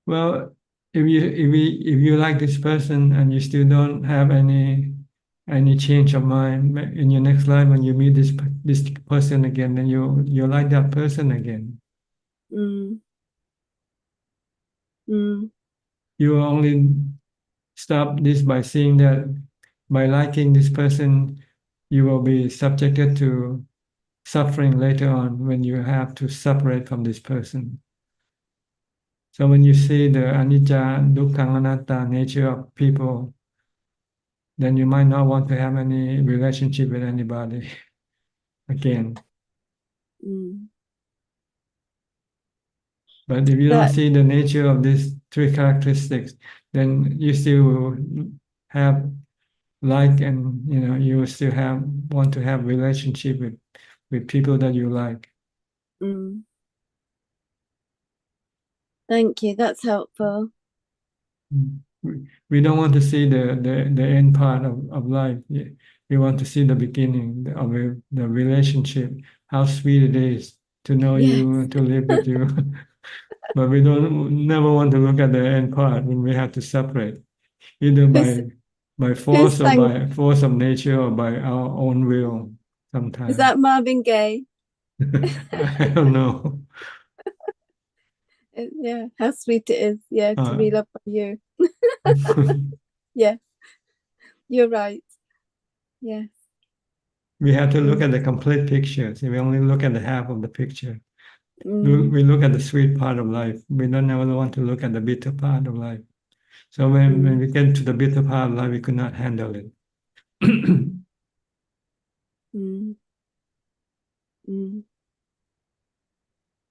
Well, if you like this person and you still don't have any change of mind in your next life, when you meet this person again, then you like that person again. You will only stop this by seeing that by liking this person, you will be subjected to suffering later on when you have to separate from this person. So when you see the anicca, dukkha, anatta nature of people, then you might not want to have any relationship with anybody again. But if you don't see the nature of these three characteristics, then you still will have like, and you will still want to have relationship with people that you like. Thank you. That's helpful. We don't want to see the end part of life. We want to see the beginning of the relationship, how sweet it is to know you, to live with you. But we never want to look at the end part when we have to separate, either by force or by force of nature or by our own will sometimes. Is that Marvin Gaye? I don't know. Yeah, how sweet it is. Yeah, to be loved by you. Yeah, you're right. Yes. We have to look at the complete picture. So we only look at the half of the picture. We look at the sweet part of life. We don't ever want to look at the bitter part of life. So when we get to the bitter part of life, we could not handle it.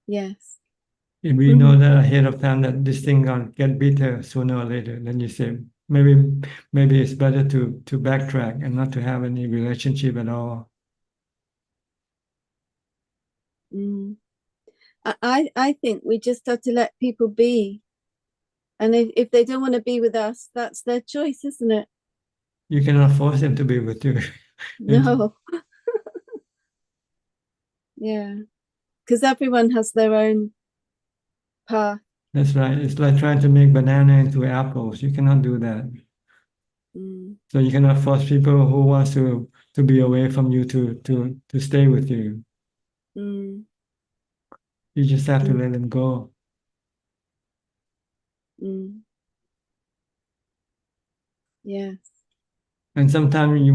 Yes. If we know that ahead of time that this thing gonna get bitter sooner or later, then you say maybe it's better to backtrack and not to have any relationship at all. I think we just have to let people be. And if they don't want to be with us, that's their choice, isn't it? You cannot force them to be with you. No. Yeah. Because everyone has their own path. That's right. It's like trying to make banana into apples. You cannot do that. So you cannot force people who wants to be away from you to stay with you. You just have to let them go. Yes. And sometimes you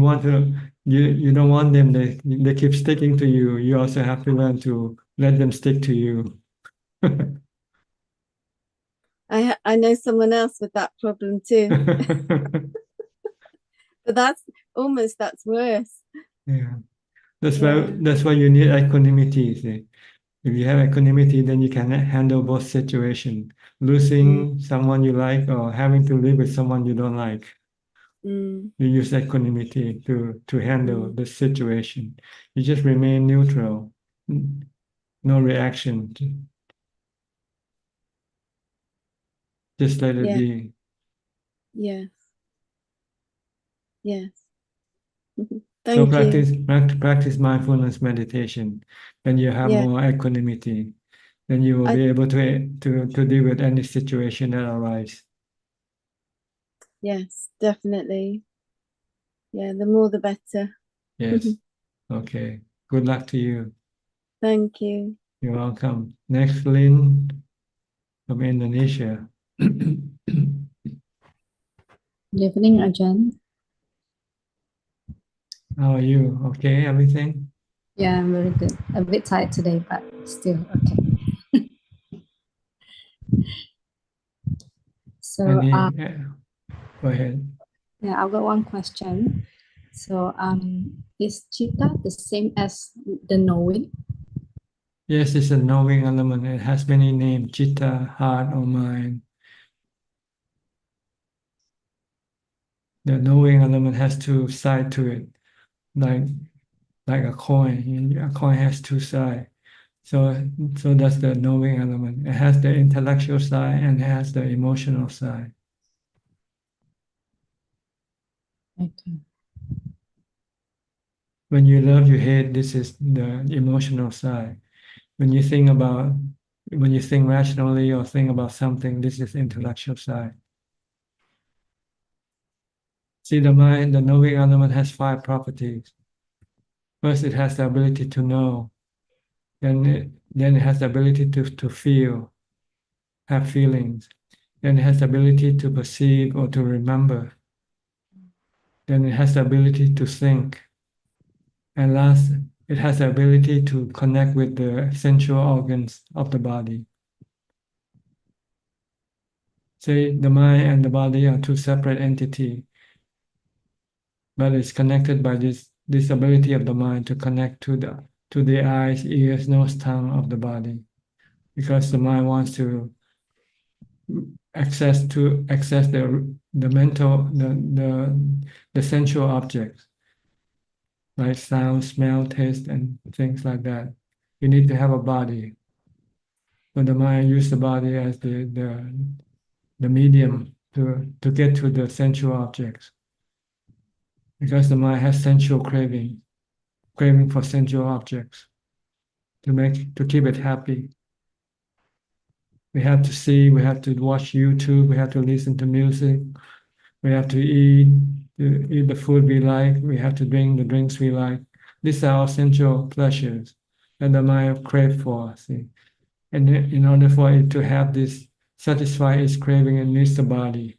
don't want them, they keep sticking to you. You also have to learn to let them stick to you. I know someone else with that problem too. But that's worse. Yeah. That's why you need equanimity. See? If you have equanimity, then you can handle both situations. Losing someone you like or having to live with someone you don't like. You use equanimity to handle the situation. You just remain neutral. No reaction. Just let it be. Yes. Yes. So Thank you. practice mindfulness meditation. Then you have more equanimity. Then you will be able to deal with any situation that arises. Yes, definitely. Yeah, the more the better. Yes. Okay. Good luck to you. Thank you. You're welcome. Next, Lynn from Indonesia. Good evening, Ajaan. How are you? Okay, everything? Yeah, I'm very good. A bit tired today, but still okay. So, Go ahead. yeah, I've got one question. So is chitta the same as the knowing? Yes, it's a knowing element. It has many names: chitta, heart, or mind. The knowing element has two sides to it, like a coin. A coin has two sides. So that's the knowing element. It has the intellectual side and it has the emotional side. Okay. When you love, you hate, this is the emotional side. When you think rationally or think about something, this is intellectual side. See, the mind, the knowing element has 5 properties. First, it has the ability to know. Then it has the ability to feel, have feelings. Then it has the ability to perceive or to remember. Then it has the ability to think. And last, it has the ability to connect with the sensual organs of the body. See, the mind and the body are 2 separate entities, but it's connected by this ability of the mind to connect to the eyes, ears, nose, tongue of the body, because the mind wants to access the mental the sensual objects like sound, smell, taste, and things like that. You need to have a body. So the mind use the body as the medium to get to the sensual objects, because the mind has sensual craving for sensual objects to keep it happy. We have to see, we have to watch YouTube, we have to listen to music, we have to eat the food we like, we have to drink the drinks we like. These are all sensual pleasures that the mind crave for. See, and in order for it to have this satisfy its craving, it needs the body.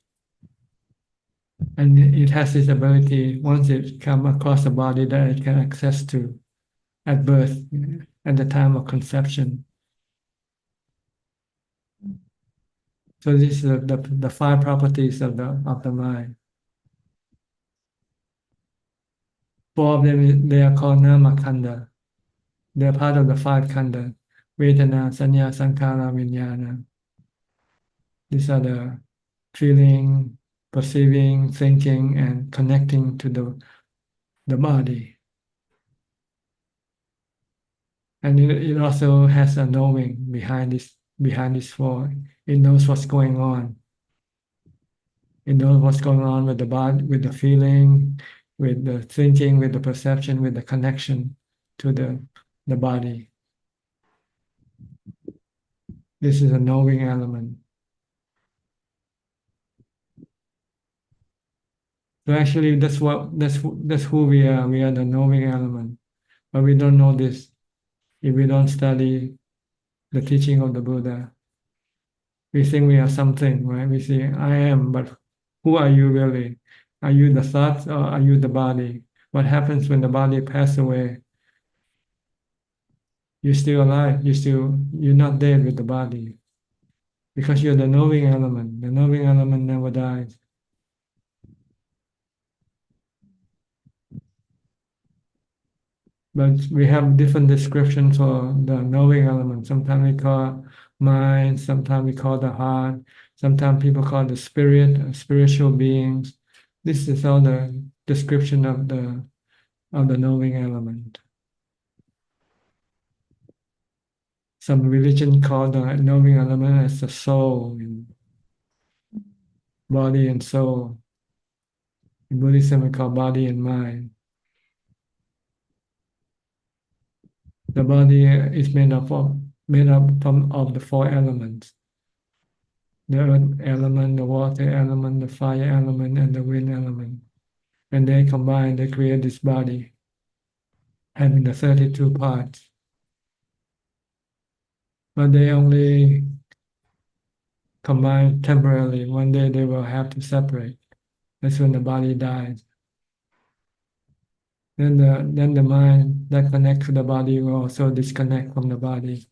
And it has this ability, once it come across a body, that it can access to at birth, at the time of conception. So these are the 5 properties of the mind. 4 of them, they are called nama khanda. They are part of the 5 khanda: Vedana, Sanya, Sankhara, Vijnana. These are the feeling, perceiving, thinking, and connecting to the body. And it also has a knowing behind this 4. It knows what's going on. It knows what's going on with the body, with the feeling, with the thinking, with the perception, with the connection to the body. This is a knowing element. So actually, that's who we are. We are the knowing element, but we don't know this if we don't study the teaching of the Buddha. We think we are something, right? We say, I am, but who are you really? Are you the thoughts or are you the body? What happens when the body passes away? You're still alive. You're not dead with the body, because you're the knowing element. The knowing element never dies. But we have different descriptions for the knowing element. Sometimes we call mind, sometimes we call the heart, sometimes people call the spirit, spiritual beings. This is all the description of the knowing element. Some religion call the knowing element as the soul, body and soul. In Buddhism, we call body and mind. The body is made up of the 4 elements: the earth element, the water element, the fire element, and the wind element. When they combine, they create this body, having the 32 parts. But they only combine temporarily. One day they will have to separate. That's when the body dies. Then the mind that connects to the body will also disconnect from the body.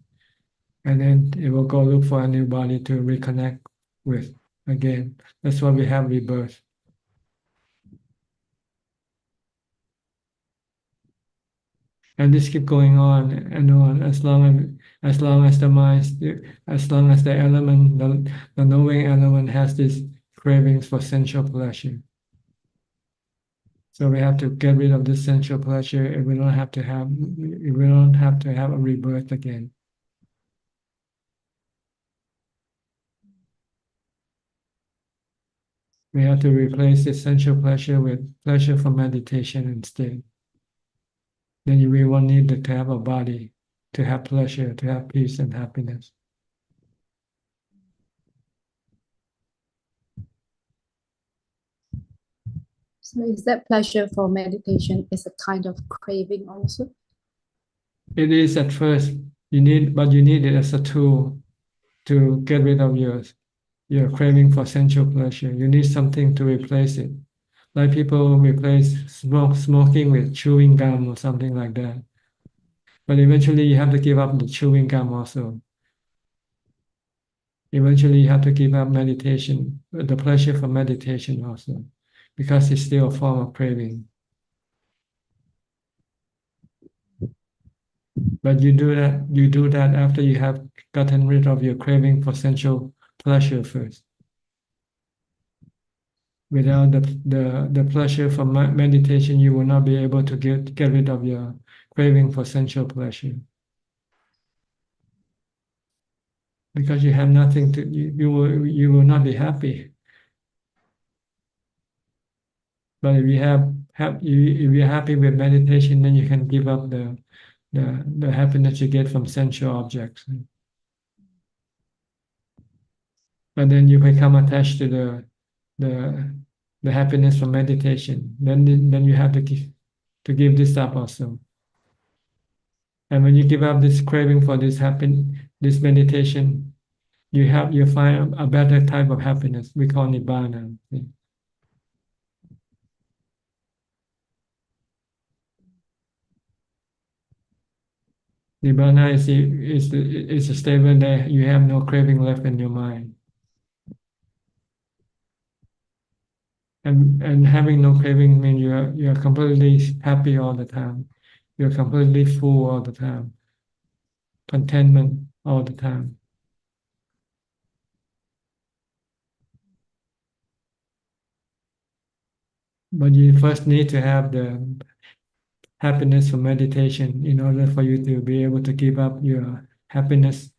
And then it will go look for a new body to reconnect with again. That's why we have rebirth. And this keep going on and on as long as the mind, as long as the element, the knowing element has these cravings for sensual pleasure. So we have to get rid of this sensual pleasure, and we don't have to have a rebirth again. We have to replace the sensual pleasure with pleasure from meditation instead. Then we won't need to have a body to have pleasure, to have peace and happiness. So is that pleasure for meditation is a kind of craving also? It is at first, but you need it as a tool to get rid of your craving for sensual pleasure. You need something to replace it. Like people replace smoking with chewing gum or something like that. But eventually you have to give up the chewing gum also. Eventually you have to give up meditation, the pleasure for meditation also, because it's still a form of craving. But you do that after you have gotten rid of your craving for sensual pleasure first. Without the pleasure from meditation, you will not be able to get rid of your craving for sensual pleasure. Because you have nothing to, you will not be happy. But if you're happy with meditation, then you can give up the happiness you get from sensual objects. But then you become attached to the happiness from meditation. Then you have to give this up also. And when you give up this craving for this meditation, you find a better type of happiness. We call nibbana. Nibbana is a state where you have no craving left in your mind. And having no craving means you are completely happy all the time. You're completely full all the time. Contentment all the time. But you first need to have the happiness from meditation in order for you to be able to give up your happiness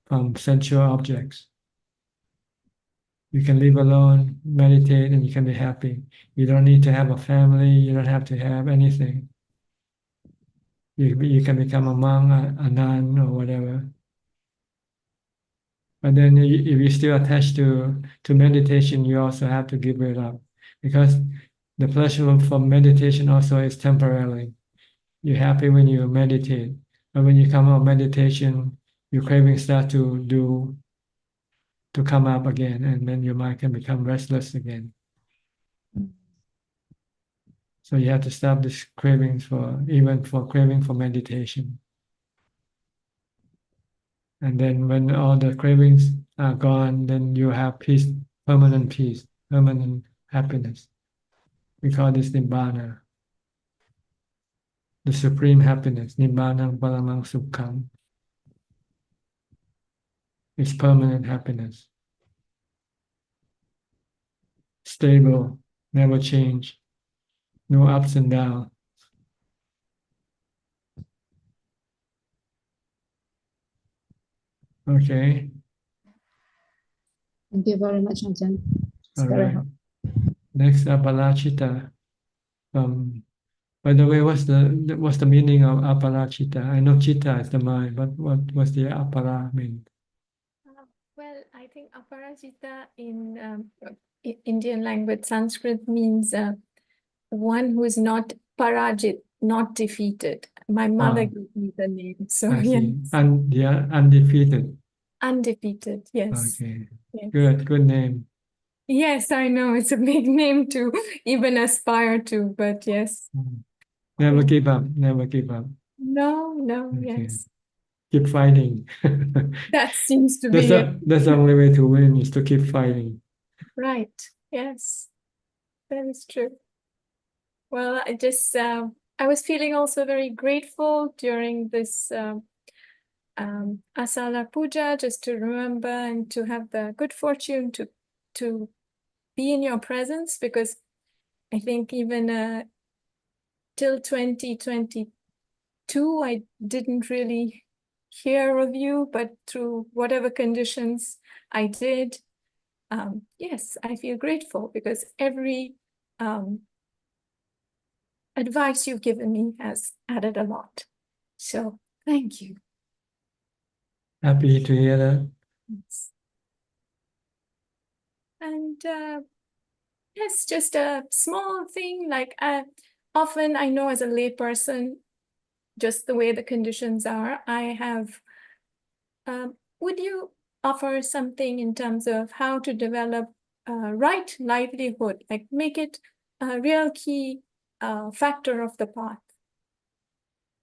from sensual objects. You can live alone, meditate, and you can be happy. You don't need to have a family. You don't have to have anything. You can become a monk, a nun, or whatever. But then if you're still attached to meditation, you also have to give it up. Because the pleasure from meditation also is temporary. You're happy when you meditate. But when you come out of meditation, your cravings start to come up again, and then your mind can become restless again. So you have to stop this cravings even for craving for meditation. And then when all the cravings are gone, then you have peace, permanent happiness. We call this nibbana, the supreme happiness, nibbana paramang sukham. It's permanent happiness. Stable, never change, no ups and downs. Okay. Thank you very much, Ajahn. All right. Next, Aparachita. By the way, what's the meaning of Aparachita? I know chitta is the mind, but what's the apara mean? Well, I think aparajita in Indian language, Sanskrit means one who is not parajit, not defeated. My mother gave me the name, so I see. yes. Undefeated. Undefeated, yes. Okay. Yes. Good name. Yes, I know it's a big name to even aspire to, but yes. Never give up. Never give up. No, Okay. yes. Keep fighting. That seems to be it. That's the only way to win, is to keep fighting. Right. Yes, that is true. Well, I just I was feeling also very grateful during this Asalha Puja, just to remember and to have the good fortune to be in your presence, because I think even till 2022, I didn't really hear of you, but through whatever conditions I did, yes, I feel grateful because every advice you've given me has added a lot. So thank you. Happy to hear that. Yes. And yes, just a small thing, like often I know as a layperson, just the way the conditions are, I have, would you offer something in terms of how to develop right livelihood, like make it a real key factor of the path?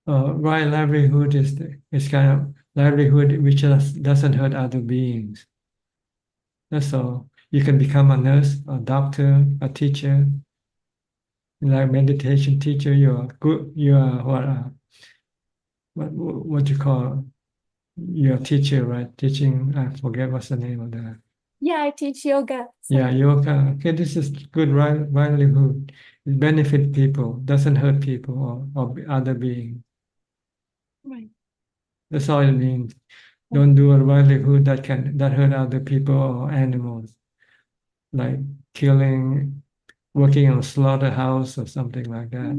Right livelihood is kind of livelihood which doesn't hurt other beings. That's all. You can become a nurse, a doctor, a teacher, like meditation teacher. You're good. You are what you call you're a teacher, right? Teaching. I forget what's the name of that. Yeah, I teach yoga. Yeah, yoga. Okay, this is good livelihood. It benefits people, doesn't hurt people or other beings. Right. That's all it means. Don't do a livelihood that hurt other people or animals, like killing, working on a slaughterhouse or something like that.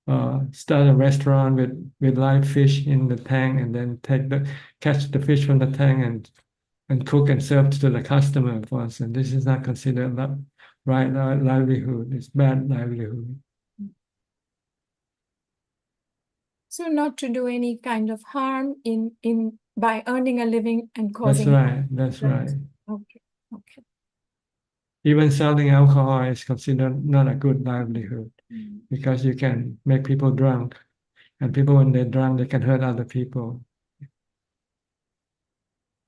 Yeah. Start a restaurant with live fish in the tank and then catch the fish from the tank and cook and serve to the customer for us. And this is not considered right livelihood. It's bad livelihood. So not to do any kind of harm in by earning a living and causing That's right. harm. That's right. Okay. Okay. Even selling alcohol is considered not a good livelihood because you can make people drunk, and people when they're drunk they can hurt other people.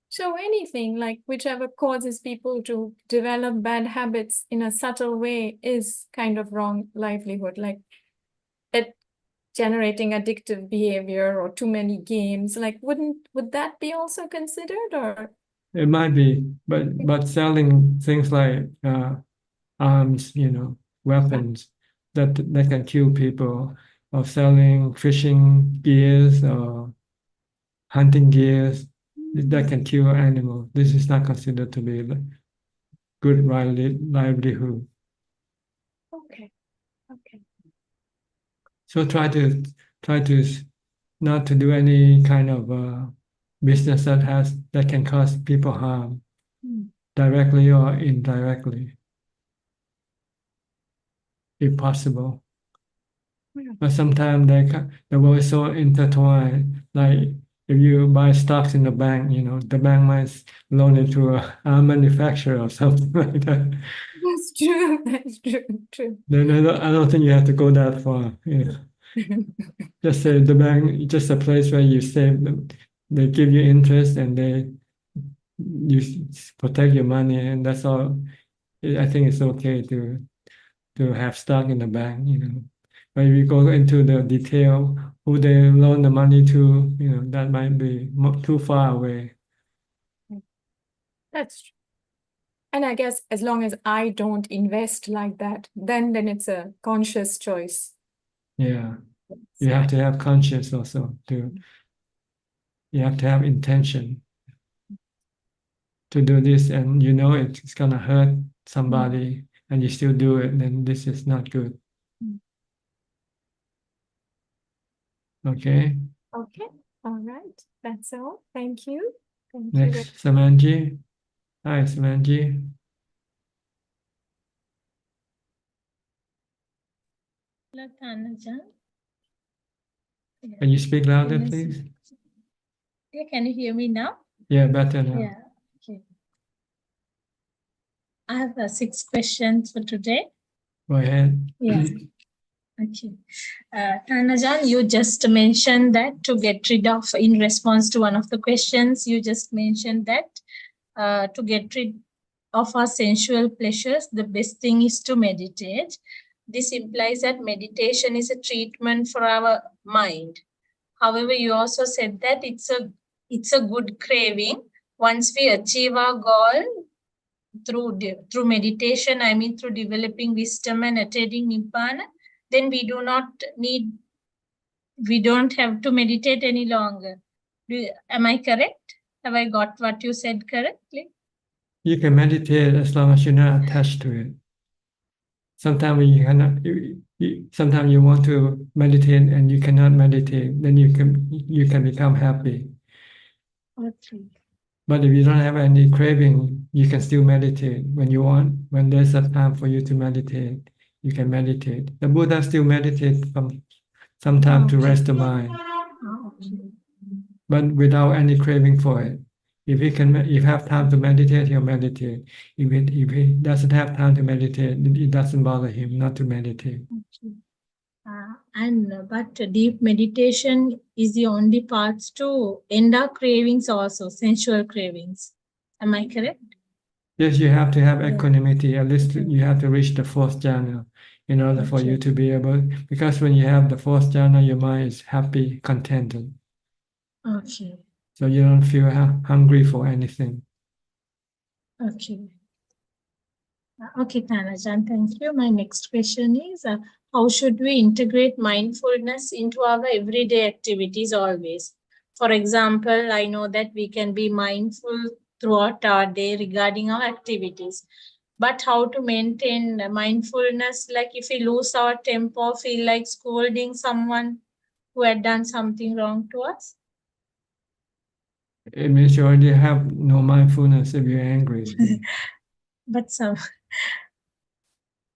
So anything like whichever causes people to develop bad habits in a subtle way is kind of wrong livelihood, like it generating addictive behavior or too many games. Like would that be also considered, or? It might be, but selling things like arms, weapons that can kill people, or selling fishing gears or hunting gears that can kill animals. This is not considered to be good livelihood. Okay. Okay. So try to not to do any kind of business that can cause people harm, directly or indirectly, if possible. But sometimes the world is so intertwined. Like if you buy stocks in the bank, the bank might loan it to a manufacturer or something like that. That's true. That's true. Then I don't think you have to go that far. Just say the bank, just a place where you save them. They give you interest and you protect your money, and that's all. I think it's okay to have stock in the bank, But if you go into the detail, who they loan the money to, that might be too far away. That's true. And I guess as long as I don't invest like that, then it's a conscious choice. Yeah. You have to have conscience also you have to have intention to do this, and it's gonna hurt somebody and you still do it, then this is not good. Okay. Okay. All right. That's all. Thank you. Thank Next, you. Samanji. Hi, Samanji. Ajaan. Can you speak louder, please? Yeah, can you hear me now? Yeah, better now. Yeah. Okay. I have 6 questions for today. Go ahead. Yeah. Okay. Ajaan, you just mentioned that to get rid of, in response to one of the questions, you just mentioned that to get rid of our sensual pleasures, the best thing is to meditate. this implies that meditation is a treatment for our mind. However, you also said that it's a good craving. Once we achieve our goal through meditation, I mean through developing wisdom and attaining nibbana, then we don't have to meditate any longer. Am I correct? Have I got what you said correctly? You can meditate as long as you're not attached to it. Sometimes you cannot. Sometimes you want to meditate and you cannot meditate. Then you can become happy. Okay. But if you don't have any craving, you can still meditate when you want. When there's a time for you to meditate, you can meditate. The Buddha still meditate from some time to rest the mind, Okay. but without any craving for it. If he have time to meditate, he'll meditate. If he doesn't have time to meditate, it doesn't bother him not to meditate. Okay. But deep meditation is the only path to end our cravings also, sensual cravings. Am I correct? Yes, you have to have equanimity. At least you have to reach the fourth jhana in order for you to be able. Because when you have the fourth jhana, your mind is happy, contented. Okay. So you don't feel hungry for anything. Okay. Okay, Tanajan, thank you. My next question is, how should we integrate mindfulness into our everyday activities always? For example, I know that we can be mindful throughout our day regarding our activities, but how to maintain mindfulness, like if we lose our temper, feel like scolding someone who had done something wrong to us? It means you already have no mindfulness if you're angry. But some...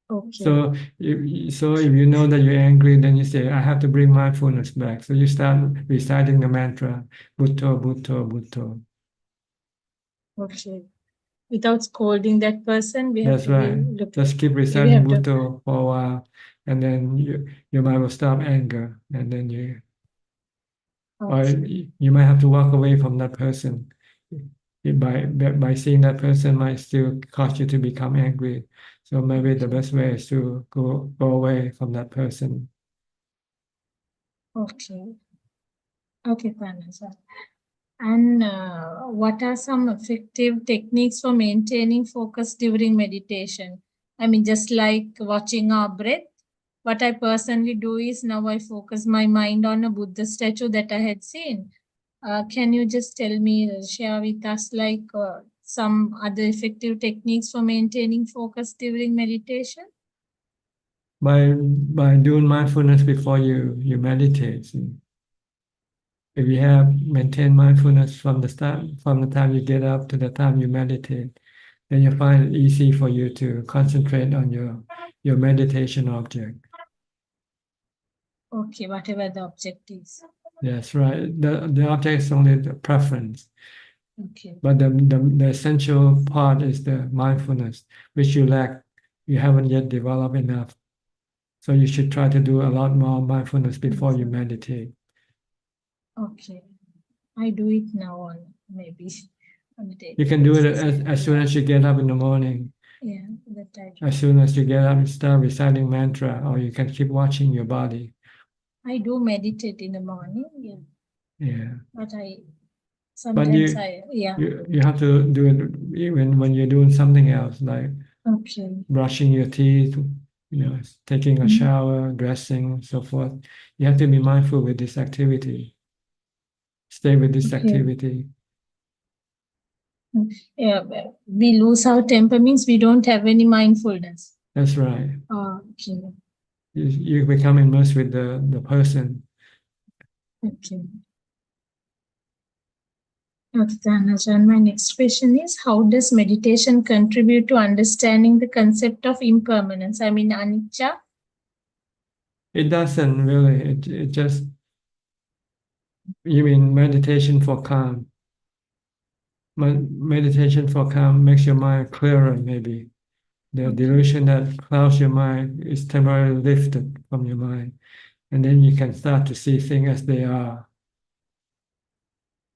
Okay. So if you know that you're angry, then you say, I have to bring mindfulness back. So you start reciting the mantra, Bhutto, Bhutto, Bhutto. Okay. Without scolding that person, we That's have to right. be Just keep reciting Bhutto for a while, and then your mind will stop anger, and then or you might have to walk away from that person. By seeing that person might still cause you to become angry. So maybe the best way is to go away from that person. Okay. Okay, Panaja. And what are some effective techniques for maintaining focus during meditation? I mean, just like watching our breath, what I personally do is now I focus my mind on a Buddha statue that I had seen. Can you just tell me, share with us like some other effective techniques for maintaining focus during meditation? By doing mindfulness before you meditate. See? If you have maintained mindfulness from the time you get up to the time you meditate, then you find it easy for you to concentrate on your meditation object. Okay, whatever the object is. That's right. The object is only the preference. Okay. But the essential part is the mindfulness, which you lack. You haven't yet developed enough. So you should try to do a lot more mindfulness before you meditate. Okay. I do it now on maybe on the day. You can do it as soon as you get up in the morning. Yeah, that I do. As soon as you get up, you start reciting mantra, or you can keep watching your body. I do meditate in the morning, yeah. Yeah. But sometimes you have to do it even when you're doing something else, like brushing your teeth, taking a shower, dressing, so forth. You have to be mindful with this activity. Stay with this activity. Yeah, we lose our temper means we don't have any mindfulness. That's right. Okay. You become immersed with the person. Okay. Okay, Ajaan, my next question is, how does meditation contribute to understanding the concept of impermanence? I mean, anicca? It doesn't really. It just, you mean meditation for calm. Meditation for calm makes your mind clearer, maybe. The delusion that clouds your mind is temporarily lifted from your mind. And then you can start to see things as they are.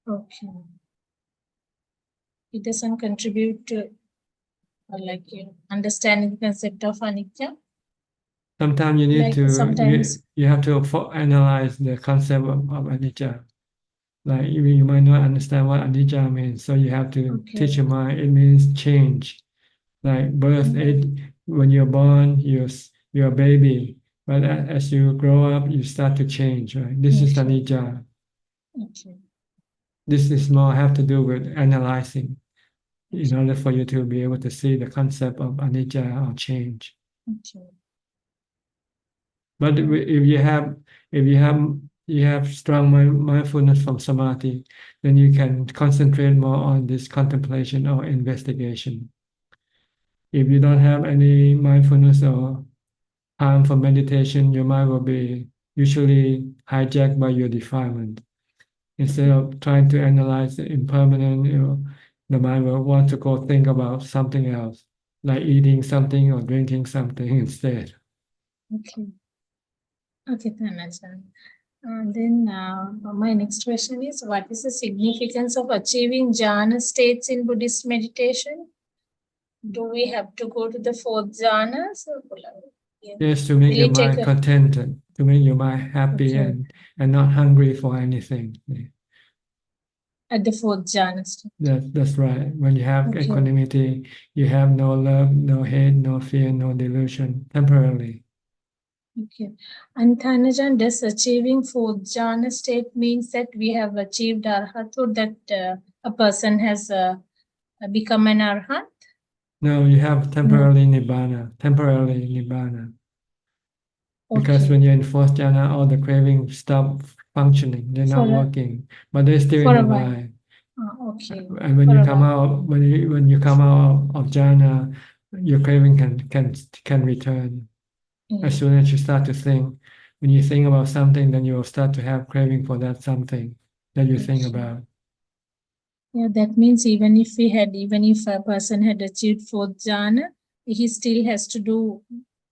Okay. It doesn't contribute to understanding the concept of anicca? Sometimes you need Like to sometimes. you have to analyze the concept of anicca. Like you might not understand what anicca means, so you have to teach Okay. your mind. It means change. Like birth, when you're born, you're a baby, but as you grow up, you start to change. Right? This is Okay. anicca. Okay. This is more have to do with analyzing in Okay. order for you to be able to see the concept of anicca or change. Okay. But if you have strong mindfulness from samadhi, then you can concentrate more on this contemplation or investigation. If you don't have any mindfulness or time for meditation, your mind will be usually hijacked by your defilement. Instead of trying to analyze the impermanent, the mind will want to go think about something else, like eating something or drinking something instead. Okay. Okay, Ajaan. Then my next question is, what is the significance of achieving jhana states in Buddhist meditation? Do we have to go to the fourth jhana? Yes, to make Will your it take mind contented, to make your mind happy Okay. and not hungry for anything. At the fourth jhana state? That's right. When you have Okay. equanimity, you have no love, no hate, no fear, no delusion, temporarily. Okay. And Ajaan, does achieving fourth jhana state means that we have achieved arhathood, that a person has become an arhat? No, you have temporarily nibbana, temporarily nibbana. Because Okay. when you're in fourth jhana, all the cravings stop functioning. They're not For a- working, but they're still For in a the while. mind. Okay. And when For you a come while. out, when you come out of jhana, your craving can return. As soon as you start to think, when you think about something, then you will start to have craving for that something that you think Okay. about. Yeah, that means even if a person had achieved fourth jhana, he still has to do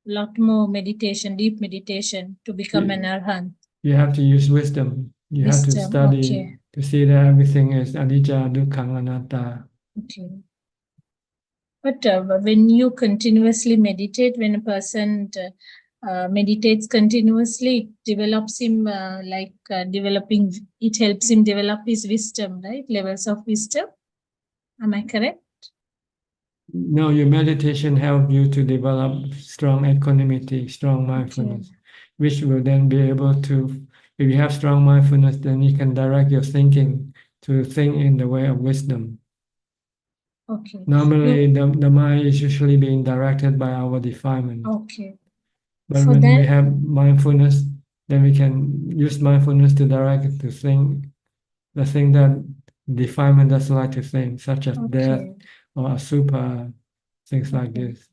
a lot more meditation, deep meditation to become an arhat. You have to use wisdom. You have to Wisdom, study okay. to see that everything is anicca, dukkha, anatta. Okay. But when you continuously meditate, when a person meditates continuously, it develops him it helps him develop his wisdom, right? Levels of wisdom. Am I correct? No, your meditation helps you to develop strong equanimity, strong mindfulness, which will then be able to, if you have strong mindfulness, then you can direct your thinking to think in the way of wisdom. Okay. Normally, the mind is usually being directed by our defilement. Okay. But For when we that- have mindfulness, then we can use mindfulness to direct it to think the thing that defilement doesn't like to think, such as death Okay. or asubha, things like this.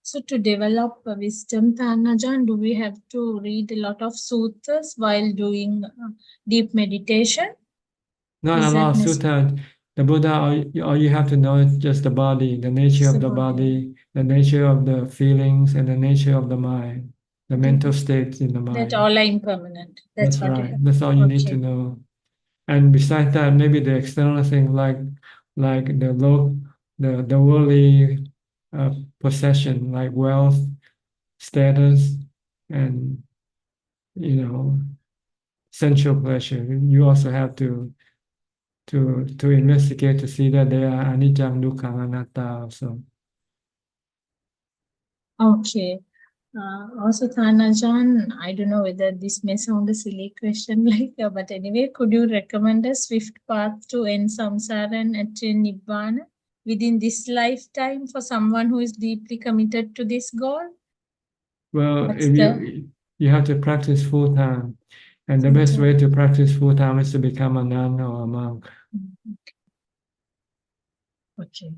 So to develop wisdom, Ajaan, do we have to read a lot of sutras while doing deep meditation? Not Is a that lot of necessary? sutta. The Buddha, all you have to know is just the body, the nature Just of the the body. body, the nature of the feelings, and the nature of the mind, the mental states in the That mind. all are impermanent. That's what you right. have. That's all you need to Okay. know. And besides that, maybe the external thing like the worldly possession, like wealth, status, and sensual pleasure. You also have to investigate to see that they are anicca, dukkha, anatta also. Okay. Also, Ajaan, I don't know whether this may sound a silly question, but anyway, could you recommend a swift path to end samsara and attain nibbana within this lifetime for someone who is deeply committed to this goal? Well, What's if the- you have to practice full time, and the best way to practice full time is to become a nun or a monk. Okay.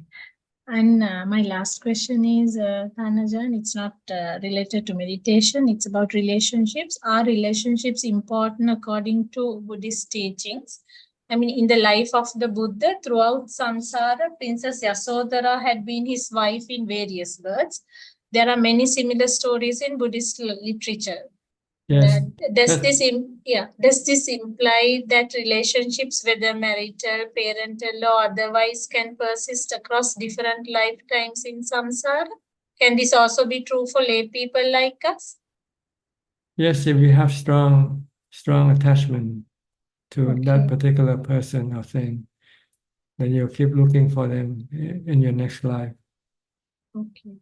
And my last question is, Ajaan, it's not related to meditation, it's about relationships. Are relationships important according to Buddhist teachings? I mean, in the life of the Buddha, throughout samsara, Princess Yasodhara had been his wife in various births. There are many similar stories in Buddhist literature. Yes. Does this imply that relationships, whether marital, parental, or otherwise, can persist across different lifetimes in samsara? Can this also be true for lay people like us? Yes, if you have strong attachment to that Okay. particular person or thing, then you'll keep looking for them in your next life. Okay.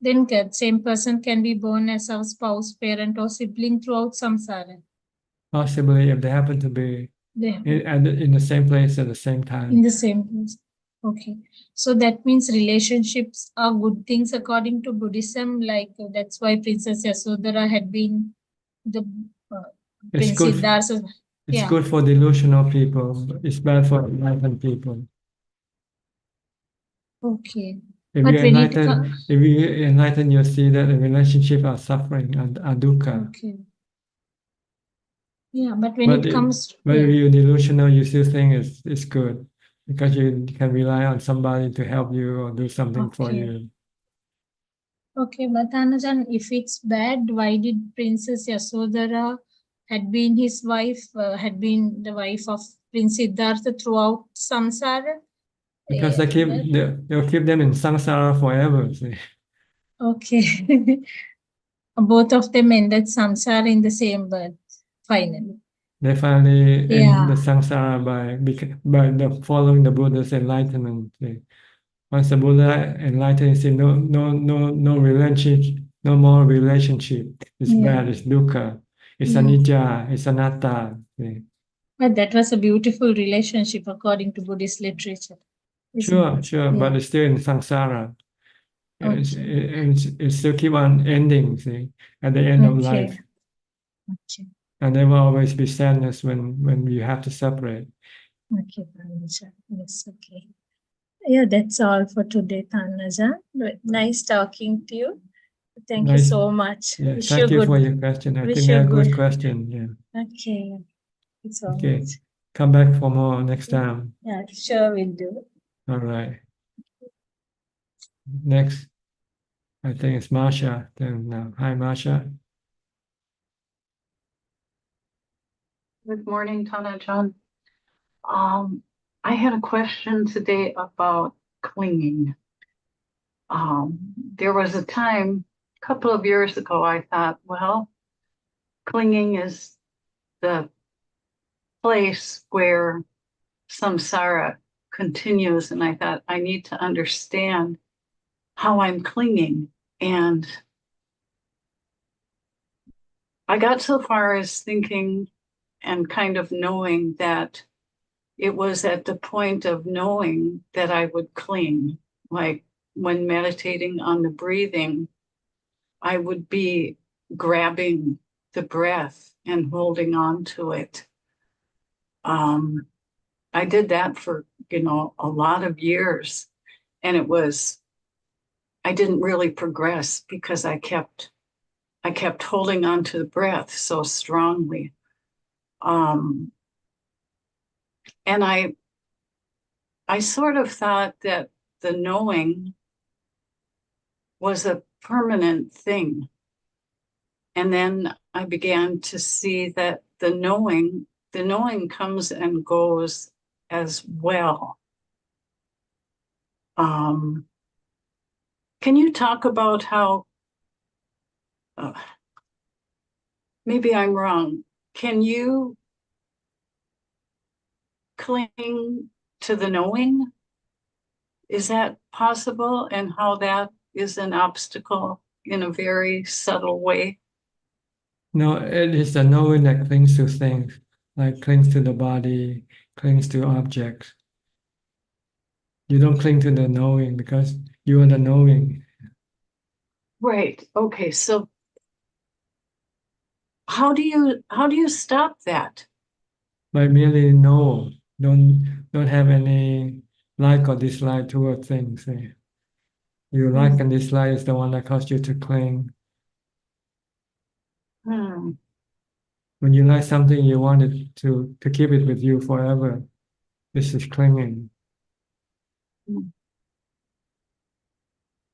Then same person can be born as our spouse, parent, or sibling throughout samsara. Possibly if they happen to be They in the same place at the same in time. the same place. Okay. So that means relationships are good things according to Buddhism. Like that's why Princess Yasodhara had been the It's Prince good. Siddhartha. It's Yeah. good for delusional people. But it's bad for enlightened people. Okay. If But you when it enlighten, you'll see that the relationship are suffering and are dukkha. okay. Yeah, but when But it comes, if you're delusional, you still think it's good because you can rely on somebody to help you or do something for Okay. you. Okay, but Anajan, if it's bad, why did Princess Yasodhara had been his wife, had been the wife of Prince Siddhartha throughout samsara? Because they'll keep them in samsara forever. See? Okay. Both of them ended samsara in the same birth, finally. They finally end Yeah. the samsara by following the Buddha's enlightenment. See? Once the Buddha enlightened, see no relationship, no more relationship. It's Yeah. bad. It's dukkha. It's Yeah. anicca. It's anatta. See? But that was a beautiful relationship according to Buddhist literature. Isn't it? Sure, but Yeah. it's still in samsara. Okay. It still keep on ending, see, at the end of Okay. life. Okay. And there will always be sadness when you have to separate. Okay, Tanaja. Yes, okay. Yeah, that's all for today, Tanaja. Nice talking to you. Thank you Nice. so much. Yeah, Wish thank you good. for your question. I Wish think you they're good. good question. Yeah. Okay. Thank you so Okay. much. Come back for more next time. Yeah, sure will do. All right. Next, I think it's Marsha. Then hi, Marsha. Good morning, Ajaan. I had a question today about clinging. There was a time, a couple of years ago, I thought, well, clinging is the place where samsara continues. And I thought, I need to understand how I'm clinging. And I got so far as thinking and kind of knowing that it was at the point of knowing that I would cling. Like when meditating on the breathing, I would be grabbing the breath and holding on to it. I did that for, a lot of years. And I didn't really progress because I kept holding on to the breath so strongly. And I sort of thought that the knowing was a permanent thing. And then I began to see that the knowing comes and goes as well. Can you talk about how, maybe I'm wrong, can you cling to the knowing? Is that possible? And how that is an obstacle in a very subtle way? No, it is the knowing that clings to things, like clings to the body, clings to objects. You don't cling to the knowing because you are the knowing. Right. Okay. So how do you stop that? By merely know, don't have any like or dislike toward things. You like and dislike is the one that caused you to cling. When you like something, you want it to keep it with you forever. This is clinging.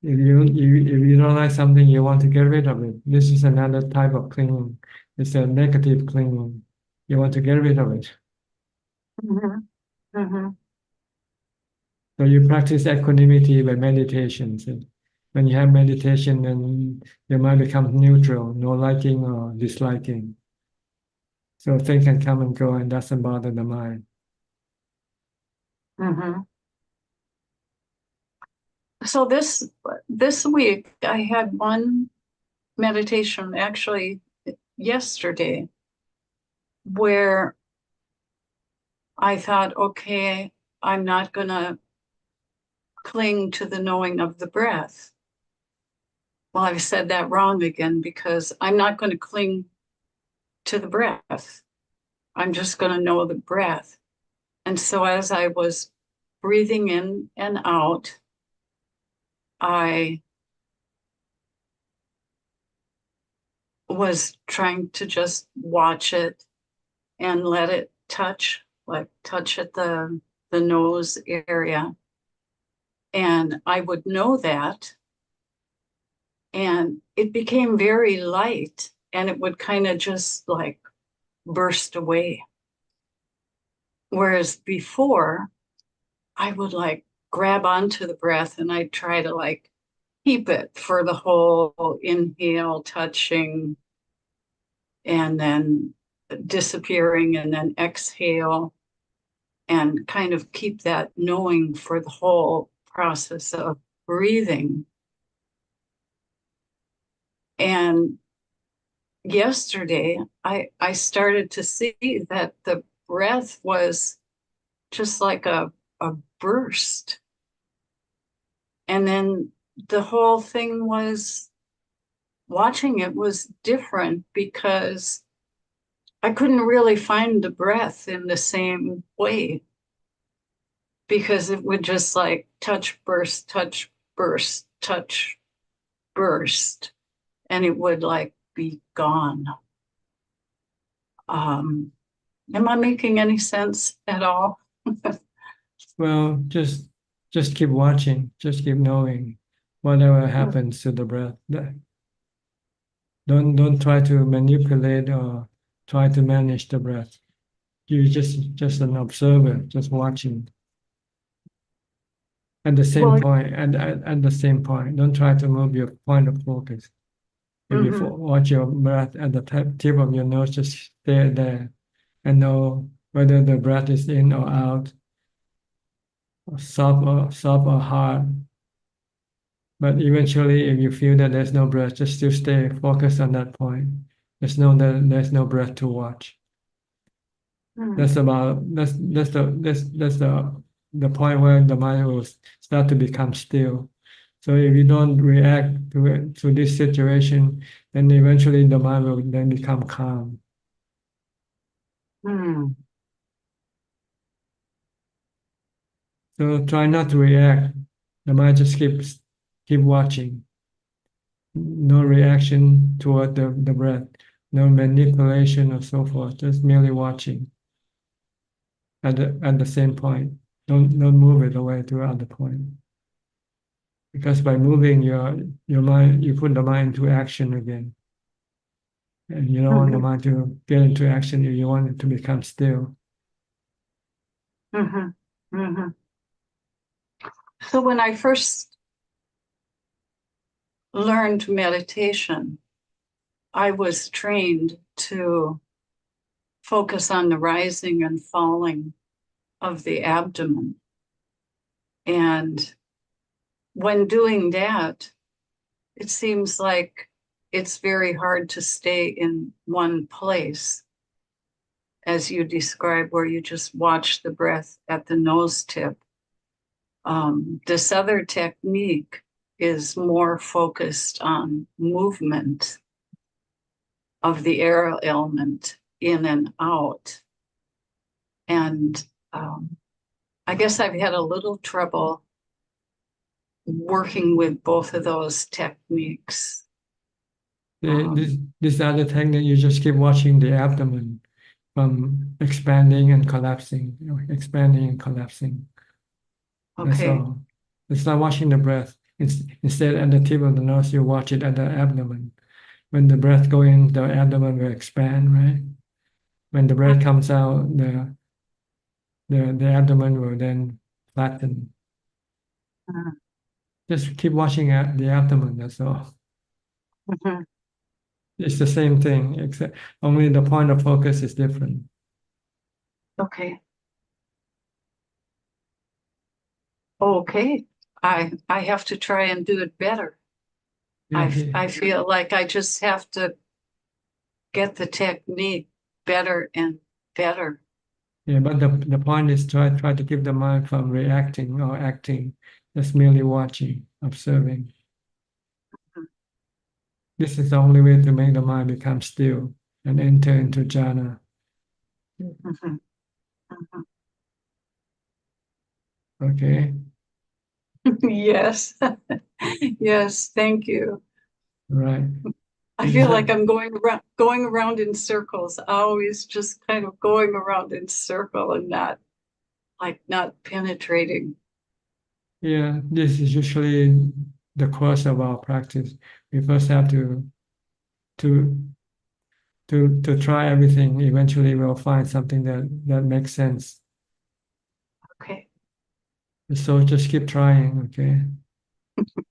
If you don't like something, you want to get rid of it. This is another type of clinging. It's a negative clinging. You want to get rid of it. So you practice equanimity by meditation. See? When you have meditation, then your mind becomes neutral, no liking or disliking. So things can come and go and doesn't bother the mind. Mm-hmm. So this week I had one meditation actually yesterday where I thought, okay, I'm not gonna cling to the knowing of the breath. Well, I've said that wrong again because I'm not going to cling to the breath. I'm just going to know the breath. And so as I was breathing in and out, I was trying to just watch it and let it touch, like touch at the nose area. And I would know that. And it became very light and it would kind of just like burst away. Whereas before, I would like grab onto the breath and I'd try to like keep it for the whole inhale, touching, and then disappearing, and then exhale, and kind of keep that knowing for the whole process of breathing. And yesterday, I started to see that the breath was just like a burst. And then the whole thing was, watching it was different because I couldn't really find the breath in the same way, because it would just like touch, burst, touch, burst, touch, burst, and it would like be gone. Am I making any sense at all? Well, just keep watching, just keep knowing whatever happens to the breath. Don't try to manipulate or try to manage the breath. You're just an observer, just watching. At the same Well, point, at the same point, don't try to move your point of focus. If you watch your breath at the tip of your nose, just stay there and know whether the breath is in or out, soft or hard. But eventually, if you feel that there's no breath, just still stay focused on that point. There's no breath to watch. That's the point where the mind will start to become still. So if you don't react to this situation, then eventually the mind will then become calm. So try not to react. The mind just keep watching. No reaction toward the breath, no manipulation or so forth, just merely watching at the same point. Don't move it away to other point. Because by moving your mind, you put the mind into action again. And you don't want the mind to get into action, you want it to become still. So when I first learned meditation, I was trained to focus on the rising and falling of the abdomen. And when doing that, it seems like it's very hard to stay in one place, as you describe, where you just watch the breath at the nose tip. This other technique is more focused on movement of the air element in and out. And I guess I've had a little trouble working with both of those techniques. This other technique, you just keep watching the abdomen from expanding and collapsing, expanding and collapsing. That's Okay. all. It's not watching the breath. Instead, at the tip of the nose, you watch it at the abdomen. When the breath goes in, the abdomen will expand, right? When the breath comes out, the abdomen will then flatten. Just keep watching at the abdomen, that's all. Mhm. It's the same thing, except only the point of focus is different. Okay. Okay. I have to try and do it better. Yeah, I feel like I just have to get the technique better and better. yeah, but the point is try to keep the mind from reacting or acting, just merely watching, observing. This is the only way to make the mind become still and enter into jhana. Mhm. Mhm. Okay, Yes. Yes, thank you. right. I You feel just like have- I'm going around in circles, always just kind of going around in circle and not penetrating. Yeah, this is usually the course of our practice. We first have to try everything. Eventually, we'll find something that makes sense. Okay. So just keep trying. Okay.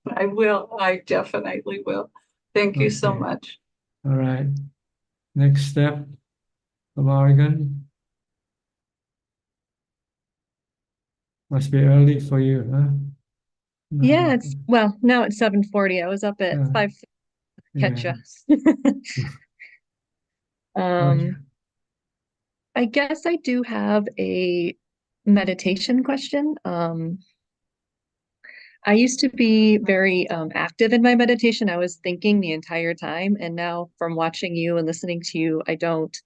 I will. I definitely will. Thank you so Okay. much. All right. Next step from Oregon. Must be early for you, huh? Yeah, it's well, now it's 7:40. I was up at Yeah. 5 catch Yeah. you. Okay. I guess I do have a meditation question. I used to be very active in my meditation. I was thinking the entire time, and now from watching you and listening to you, I don't.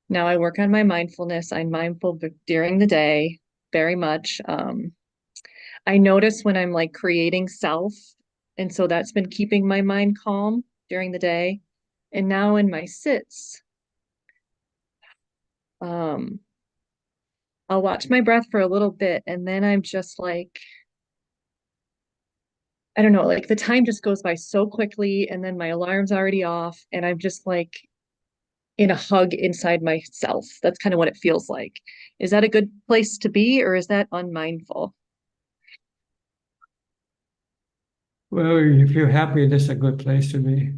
Now I work on my mindfulness. I'm mindful during the day very much. I notice when I'm like creating self, and so that's been keeping my mind calm during the day. And now in my sits, um, I'll watch my breath for a little bit, and then I'm just like, I don't know, like the time just goes by so quickly, and then my alarm's already off, and I'm just like in a hug inside myself. That's kind of what it feels like. Is that a good place to be, or is that unmindful? Well, if you're happy, that's a good place to be.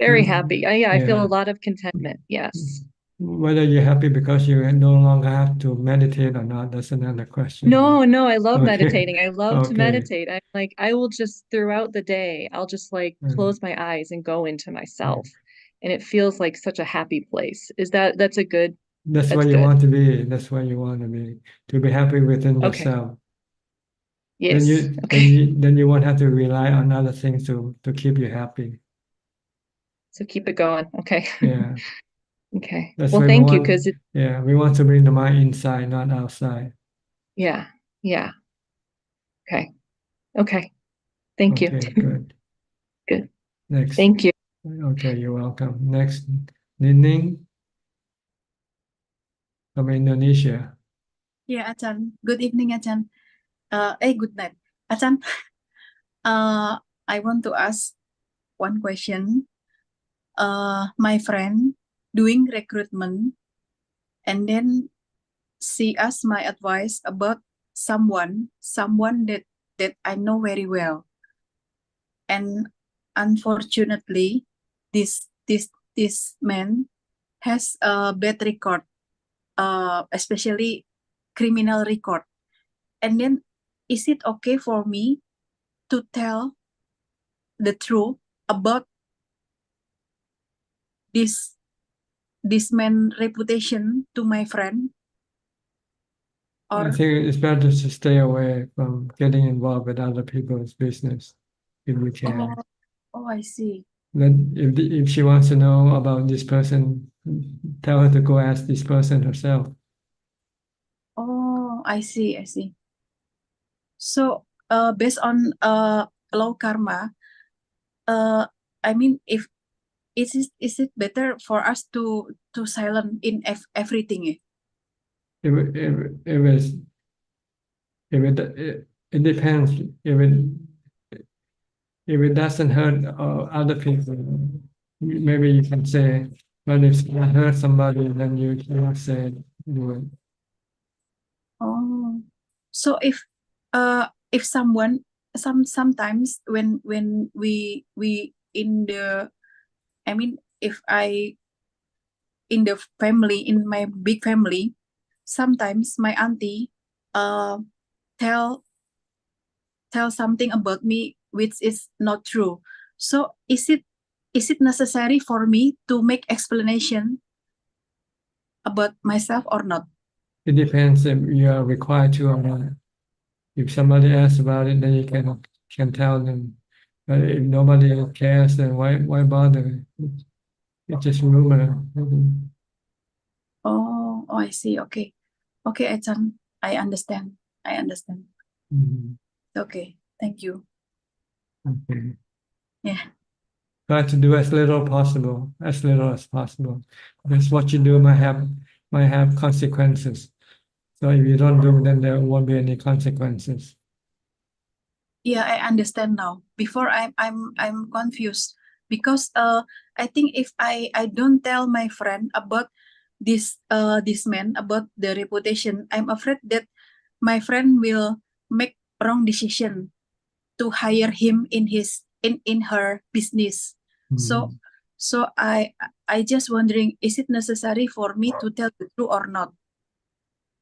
Very happy. Yeah, I feel Yeah. a lot of contentment. Yes. Whether you're happy because you no longer have to meditate or not, that's another question. No, I love Okay. meditating. I love to Okay. meditate. I'm like, I will just throughout the day, I'll just like Mm. close my eyes and go into myself. And it feels like such a happy place. That's a good, That's where that's you good. want to be. That's where you want to be happy within Okay. yourself. Yes. Then Okay. you won't have to rely on other things to keep you happy. So keep it going. Okay. Yeah. Okay. That's Well, why we thank you, want, because yeah, we want to bring the mind inside, not outside. yeah. Okay. Okay. Thank you. Okay, good. Good. Next. Thank you. Okay, you're welcome. Next, Deepening from Indonesia. Yeah, Ajaan. Good evening, Ajaan. Good night. Ajaan, I want to ask one question. My friend doing recruitment, and then she asked my advice about someone that I know very well. And unfortunately, this man has a bad record, especially criminal record. And then, is it okay for me to tell the truth about this man reputation to my friend? I Or think it's better to stay away from getting involved with other people's business if you can. I see. Then if she wants to know about this person, tell her to go ask this person herself. I see. So based on law karma, I mean, if is it better for us to silent in everything? If it depends. If it doesn't hurt other people, maybe you can say. But if it hurt somebody, then you cannot say do it. Oh, so if someone sometimes when we in the, I mean, if I in the family, in my big family, sometimes my auntie tell something about me which is not true. So is it necessary for me to make explanation about myself or not? It depends if you are required to or not. If somebody asks about it, then you can tell them. But if nobody cares, then why bother? It's just rumor. Oh, I see. Okay, Ajahn, I understand. Mhm. Okay, thank you. Okay. Yeah. Try to do as little possible, as little as possible. Because what you do might have consequences. So if you don't do, then there won't be any consequences. Yeah, I understand now. Before I'm confused because I think if I don't tell my friend about this man, about the reputation, I'm afraid that my friend will make wrong decision to hire him in her business. So I just wondering, is it necessary for me to tell the truth or not?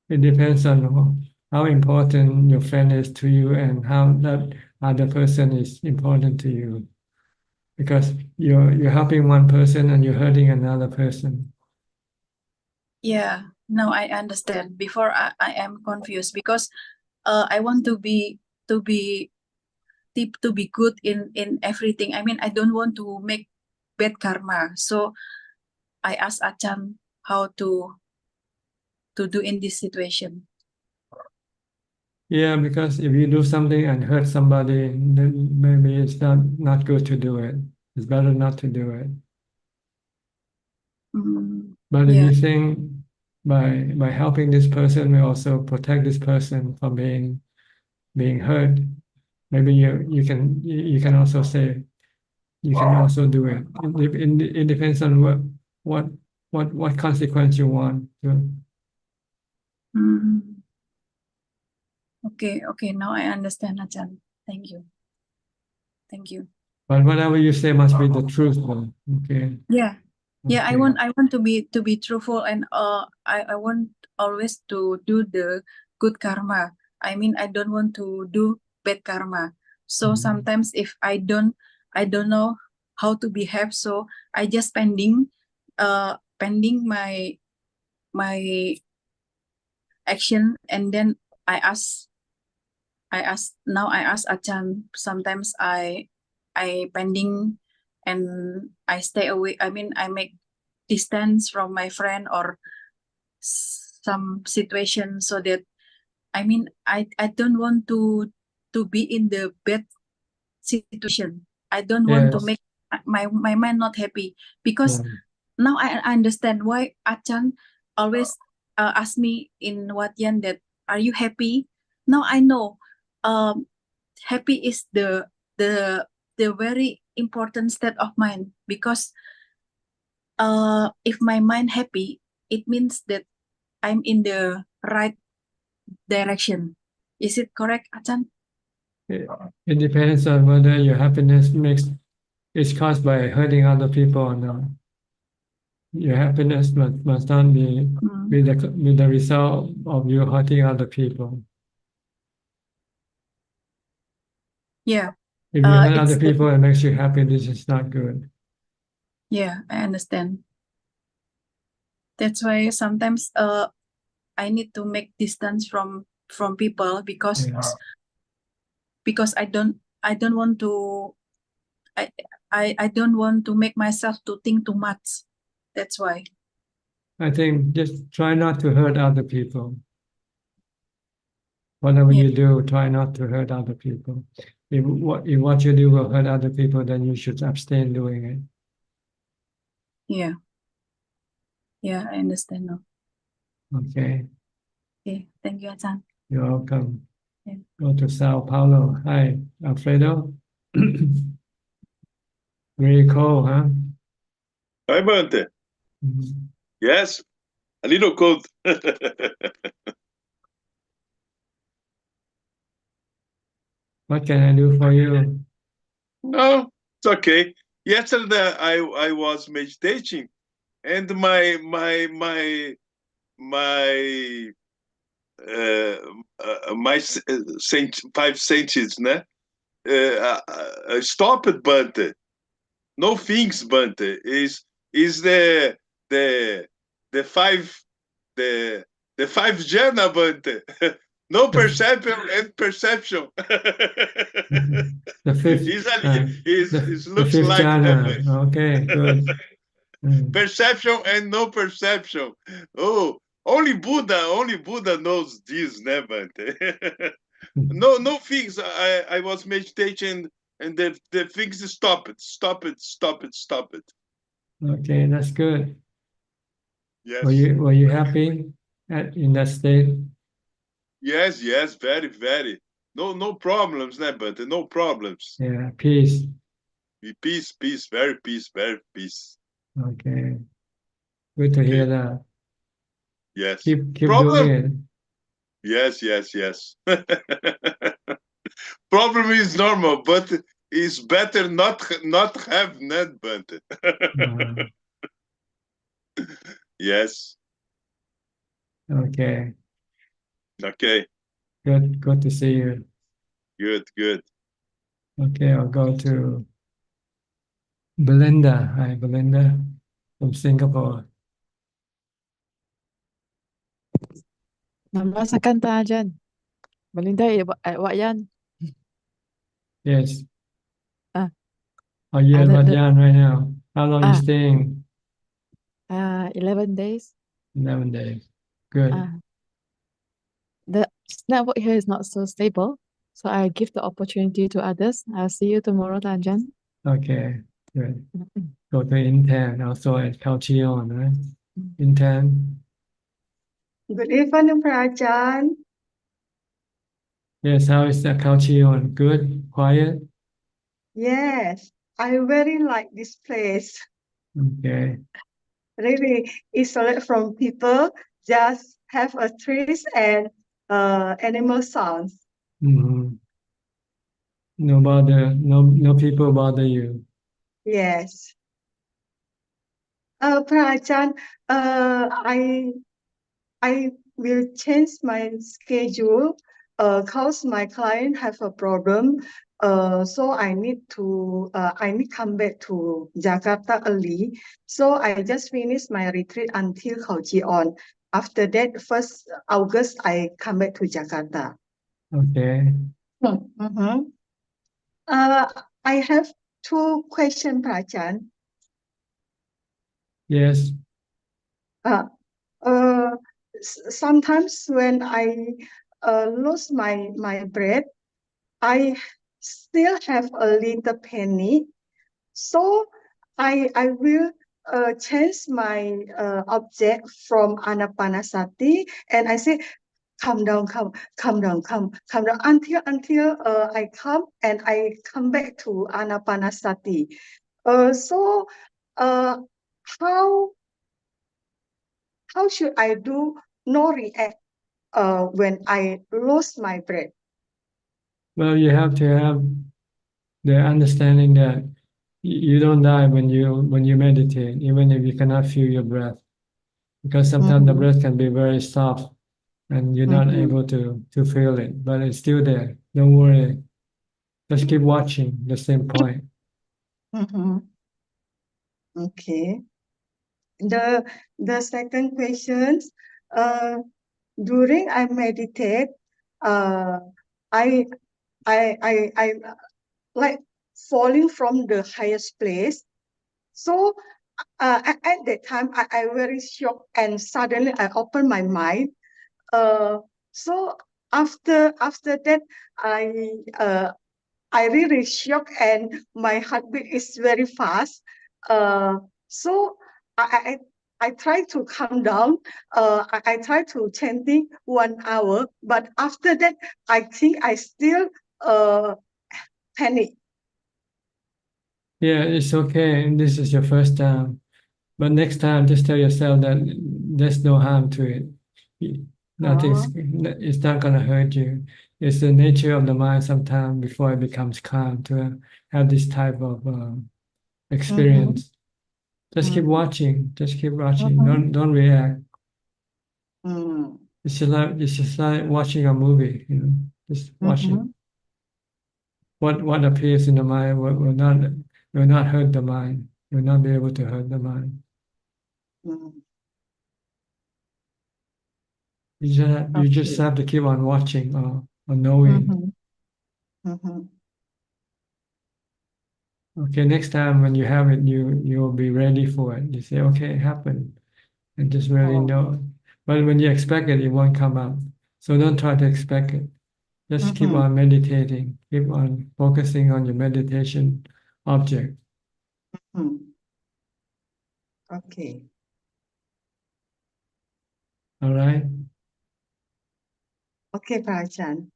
It depends on how important your friend is to you and how that other person is important to you. Because you're helping one person and you're hurting another person. Yeah, now I understand. Before I am confused because I want to be good in everything. I mean, I don't want to make bad karma. So I asked Ajahn how to do in this situation. Yeah, because if you do something and hurt somebody, then maybe it's not good to do it. It's better not to do it. But if yeah. you think by helping this person, we also protect this person from being hurt, maybe you can also say you can also do it. It depends on what consequence you want to. Okay. Now I understand, Ajahn. Thank you. But whatever you say must be the truth, though. Okay. Yeah. I Okay. want to be truthful, and I want always to do the good karma. I mean, I don't want to do bad karma. So sometimes if I don't know how to behave, so I just pending my action, and then I ask Ajahn. Sometimes I pending and I stay away. I mean, I make distance from my friend or some situation, so that I mean I don't want to be in the bad situation. I don't want to Yes. make my mind not happy, because now I understand why Ajahn always ask me in Watian that, are you happy? Now I know happy is the very important state of mind, because if my mind happy, it means that I'm in the right direction. Is it correct, Ajahn? It depends on whether your happiness is caused by hurting other people or not. Your happiness must not be the result of you hurting other people. Yeah. If you hurt It's other people, it makes you happy. This is not good. Yeah, I understand. That's why sometimes I need to make distance from people, because I don't want to I don't want to make myself to think too much. That's why. I think just try not to hurt other people. Whatever you do, try not to hurt other people. If what you do will hurt other people, then you should abstain doing it. Yeah. I understand now. Okay, Okay, thank you, Ajahn. you're welcome. Yeah. Go to Sao Paulo. Hi, Alfredo. Very cold, huh? Hi, Bante. Yes, a little cold. What can I do for you? No, it's okay. Yesterday I was meditating, and my five senses, né? Stop it, Bante. No things, Bante. Is the five the five jhana, Bante. No perception and perception. The fifth, It the looks fifth like jhana. Okay, good. perception and no perception. Oh, only Buddha knows this, né, Bante? No things. I was meditating, and the things stop it. Okay, that's good. Yes. Were you happy in that state? Yes, very. No problems, né, Bante? No problems. Yeah, peace. Peace, very peace. Okay, good to hear that. Yes. Keep Problem? doing it. Yes. Problem is normal, but it's better not have net, Bante. Yes. Okay. Okay. Good to see you. Good. Okay, I'll go to Belinda. Hi, Belinda from Singapore. Namasakan ta Ajaan. Belinda at Wat Yan. Yes. Ah. Are you at Wat Yan right now? How long are you Ah. staying? 11 days. 11 days. Good. The network here is not so stable, so I give the opportunity to others. I'll see you tomorrow, Ajaan. Okay, good. Go to intern also at Calchion, right? Intern. Good evening, Ajaan. Yes, how is the Calchion? Good? Quiet? Yes, I very like this place. Okay. Really isolate from people, just have a trees and animal sounds. Mm-hmm. No people bother you. Yes. Ajaan, I will change my schedule cause my client have a problem. So I need come back to Jakarta early. So I just finished my retreat until Kauchion. After that, 1st August, I come back to Jakarta. Okay. Mm-hmm. I have 2 questions, Ajaan. Yes. Sometimes when I lose my breath, I still have a little panic. So I will change my object from Anapanasati, and I say, calm down until I come and I come back to Anapanasati. So how should I do no react when I lose my breath? Well, you have to have the understanding that you don't die when you meditate, even if you cannot feel your breath, because sometimes the breath can be very soft and you're not able to feel it, but it's still there. Don't worry. Just keep watching the same point. Okay. The second question, during I meditate, I like falling from the highest place. So at that time, I very shocked, and suddenly I open my mind. So after that, I really shocked, and my heartbeat is very fast. So I try to calm down. I try to chanting 1 hour, but after that, I think I still panic. Yeah, it's okay. This is your first time. But next time, just tell yourself that there's no harm to it. It's not going to hurt you. it's the nature of the mind sometimes before it becomes calm to have this type of experience. Just keep watching. Just keep watching. Don't react. It's just like watching a movie. Just watching. What appears in the mind will not hurt the mind. Will not be able to hurt the mind. You just have to keep on watching or knowing. Okay, next time when you have it, you'll be ready for it. You say, okay, it happened, and just really know. But when you expect it, it won't come up. So don't try to expect it. Just keep on meditating. Keep on focusing on your meditation object. Okay. All right. Okay, Ajaan.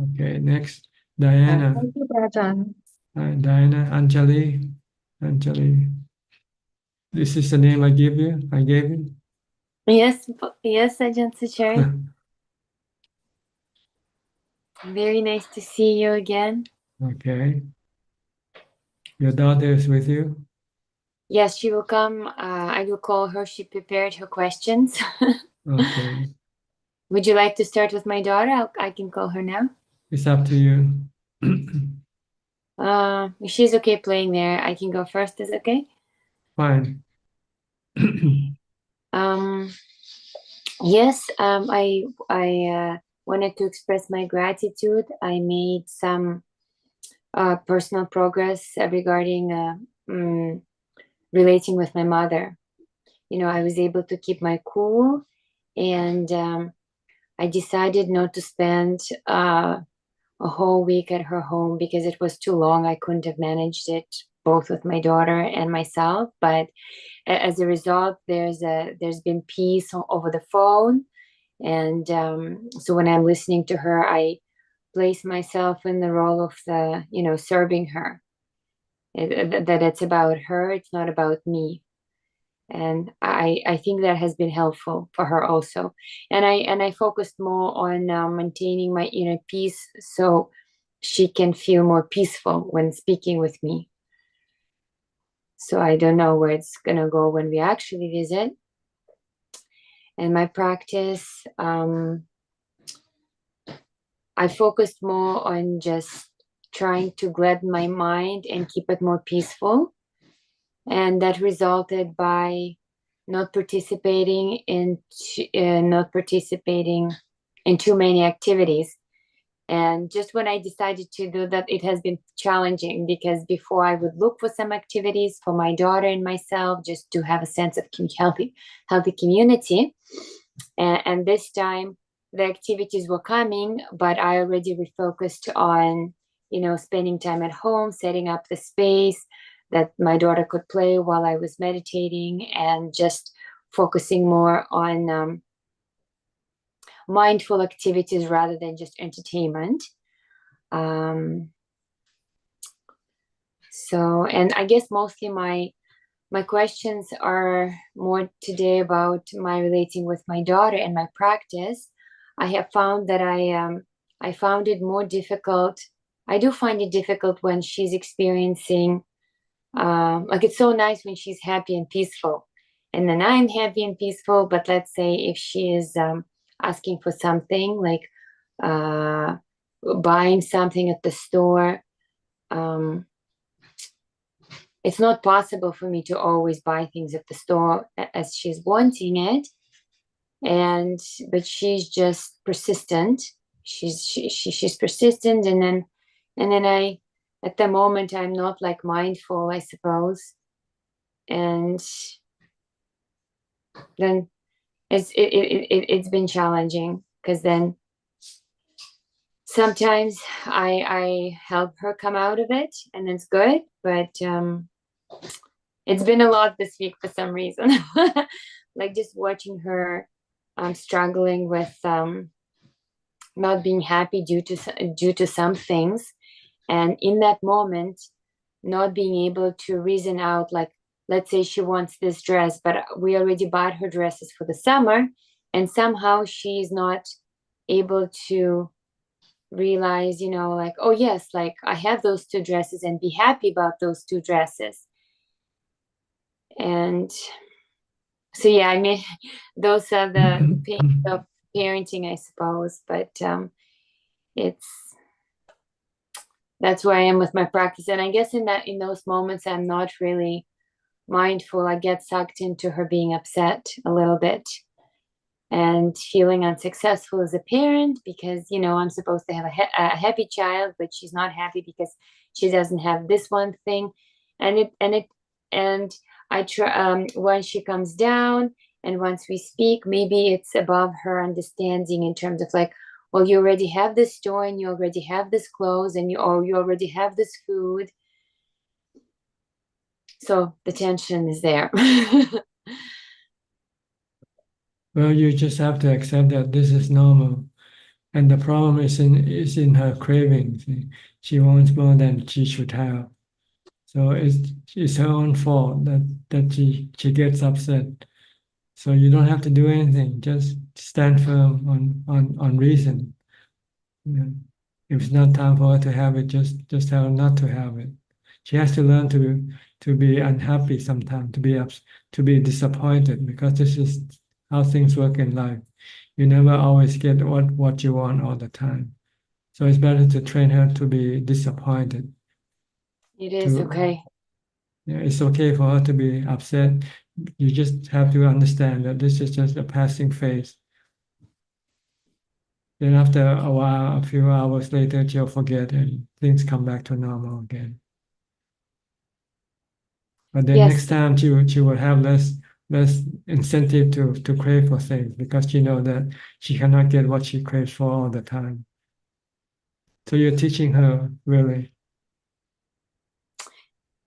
Okay. Next, Diana. Thank you, Ajaan. Diana, Anjali. This is the name I gave you. Yes, Ajahn Suchart. Very nice to see you again. Okay. Your daughter is with you? Yes, she will come. I will call her. She prepared her questions. Okay. Would you like to start with my daughter? I can call her now. It's up to you. If she's okay playing there, I can go first. Is okay? Fine. Yes, I wanted to express my gratitude. I made some personal progress regarding relating with my mother. I was able to keep my cool, and I decided not to spend a whole week at her home because it was too long. I couldn't have managed it both with my daughter and myself. But as a result, there's been peace over the phone, and so when I'm listening to her, I place myself in the role of serving her. That it's about her, it's not about me. And I think that has been helpful for her also. And I focused more on maintaining my inner peace so she can feel more peaceful when speaking with me. So I don't know where it's gonna go when we actually visit. And my practice, I focused more on just trying to gladden my mind and keep it more peaceful. And that resulted by not participating in too many activities. And just when I decided to do that, it has been challenging because before I would look for some activities for my daughter and myself, just to have a sense of healthy community. And this time the activities were coming, but I already refocused on, spending time at home, setting up the space that my daughter could play while I was meditating, and just focusing more on mindful activities rather than just entertainment. And I guess mostly my questions are more today about my relating with my daughter and my practice. I have found that I found it more difficult. I do find it difficult when she's experiencing, it's so nice when she's happy and peaceful, and then I'm happy and peaceful. But let's say if she is asking for something, like buying something at the store, it's not possible for me to always buy things at the store as she's wanting it. But she's just persistent. She's persistent, and then I, at the moment, I'm not like mindful, I suppose. And then it's been challenging, because then sometimes I help her come out of it, and it's good. But it's been a lot this week for some reason. Like just watching her struggling with not being happy due to some things, and in that moment not being able to reason out, like, let's say she wants this dress, but we already bought her dresses for the summer, and somehow she's not able to realize, you know, like, oh yes, like I have those 2 dresses and be happy about those 2 dresses. And so yeah, I mean, those are the pains of parenting, I suppose. But that's where I am with my practice. And I guess in those moments, I'm not really mindful. I get sucked into her being upset a little bit and feeling unsuccessful as a parent because, you know, I'm supposed to have a happy child, but she's not happy because she doesn't have this one thing. And I try, when she comes down and once we speak, maybe it's above her understanding in terms of like, well, you already have this toy and you already have this clothes and you already have this food. So the tension is there. Well, you just have to accept that this is normal. And the problem is in her cravings. She wants more than she should have. So it's her own fault that she gets upset. So you don't have to do anything. Just stand firm on reason. You know, if it's not time for her to have it, just tell her not to have it. She has to learn to be unhappy sometimes, to be disappointed, because this is how things work in life. You never always get what you want all the time. So it's better to train her to be disappointed. It is okay. Yeah, it's okay for her to be upset. You just have to understand that this is just a passing phase. Then after a while, a few hours later, she'll forget and things come back to normal again. But then next time she will have less incentive to crave for things because she knows that she cannot get what she craves for all the time. So you're teaching her really.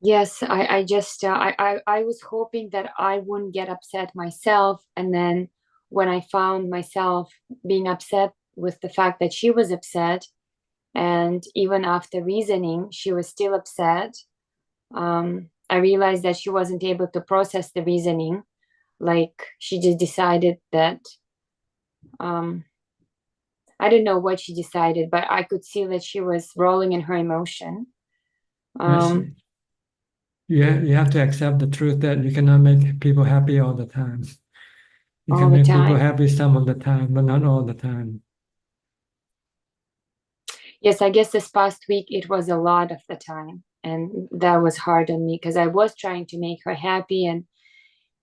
Yes, I just I was hoping that I wouldn't get upset myself, and then when I found myself being upset with the fact that she was upset, and even after reasoning, she was still upset. I realized that she wasn't able to process the reasoning, like she just decided that. I don't know what she decided, but I could see that she was rolling in her emotion. You have to accept the truth that you cannot make people happy all the time. You can make people happy some of the time, but not all the time. Yes, I guess this past week it was a lot of the time, and that was hard on me because I was trying to make her happy,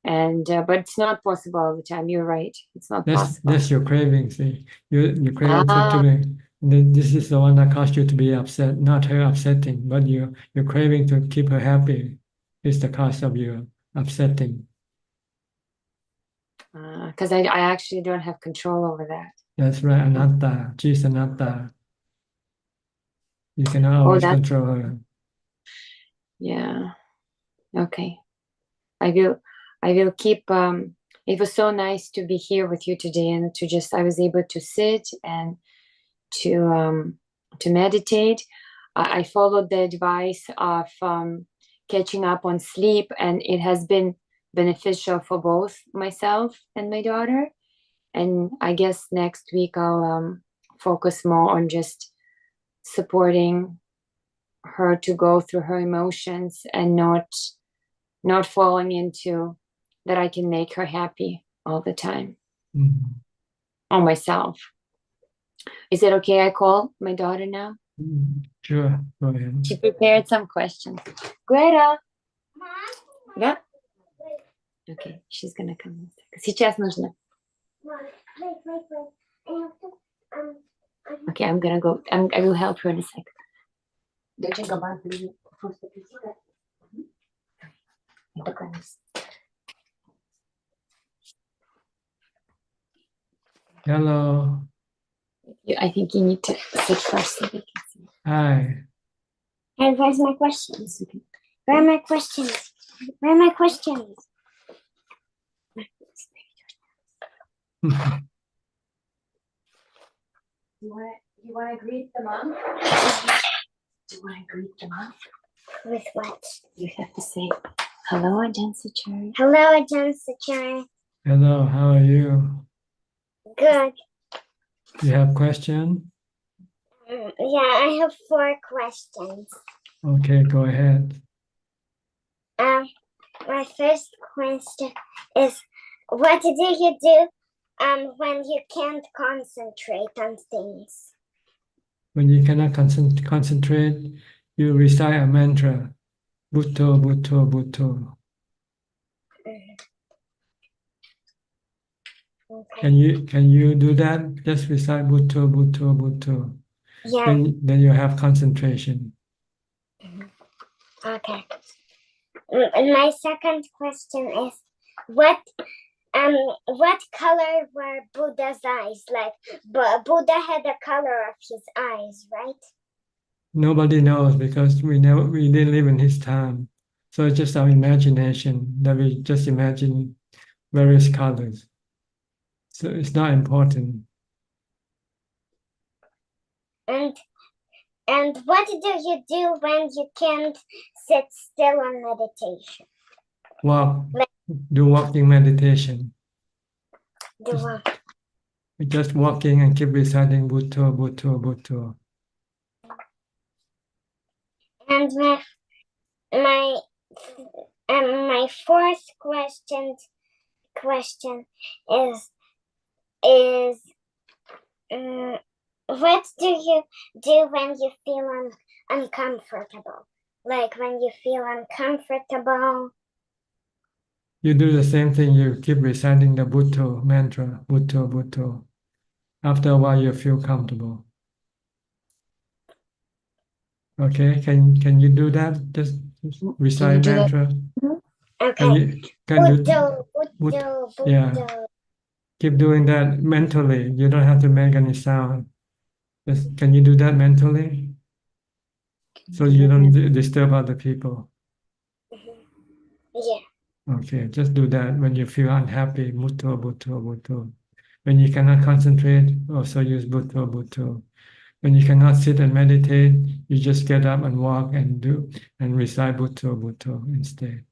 but it's not possible all the time. You're right; it's not possible. That's your craving. See, you craving for to be. This is the one that caused you to be upset, not her upsetting, but you're craving to keep her happy. Is the cause of your upsetting. Because I actually don't have control over that. That's right, anatta. She's anatta. You cannot always control her. Yeah. Okay. I will keep. It was so nice to be here with you today, and I was able to sit and to meditate. I followed the advice of catching up on sleep, and it has been beneficial for both myself and my daughter. And I guess next week I'll focus more on just supporting her to go through her emotions and not falling into that I can make her happy all the time. Or myself. Is it okay I call my daughter now? Sure, go ahead. She prepared some questions. Greta! Yeah? Okay, she's gonna come in a second. Сейчас нужно. Okay, I'm gonna go. I will help her in a second. Hello. I think you need to sit first so they can see. Hi. And where's my questions? Where are my questions? Where are my questions? You want to greet the mom? Do you want to greet the mom? With what? You have to say, hello, Ajaan Suchart. Hello, Ajaan Suchart. Hello, how are you? Good. You have question? Yeah, I have 4 questions. Okay, go ahead. My first question is, what do you do when you can't concentrate on things? When you cannot concentrate, you recite a mantra, Bhutto, Bhutto, Bhutto. Okay. Can you do that? Just recite Bhutto, Bhutto, Bhutto. Yeah. Then you have concentration. Okay. And my second question is, what color were Buddha's eyes? Like, Buddha had the color of his eyes, right? Nobody knows because we didn't live in his time. So it's just our imagination that we just imagine various colors. So it's not important. And what do you do when you can't sit still on meditation? Walk, do walking meditation. Do what? Just walking and keep reciting Bhutto, Bhutto, Bhutto. And my fourth question is what do you do when you feel uncomfortable? Like when you feel uncomfortable. You do the same thing, you keep reciting the Bhutto mantra, Bhutto, Bhutto. After a while, you feel comfortable. Okay, can you do that? Just recite mantra. Okay. Bhutto, yeah. Keep doing that mentally. You don't have to make any sound. Just, can you do that mentally? So you don't disturb other people. Yeah. Okay, just do that when you feel unhappy. Bhutto, Bhutto, Bhutto. When you cannot concentrate, also use Bhutto, Bhutto. When you cannot sit and meditate, you just get up and walk and recite Bhutto, Bhutto instead.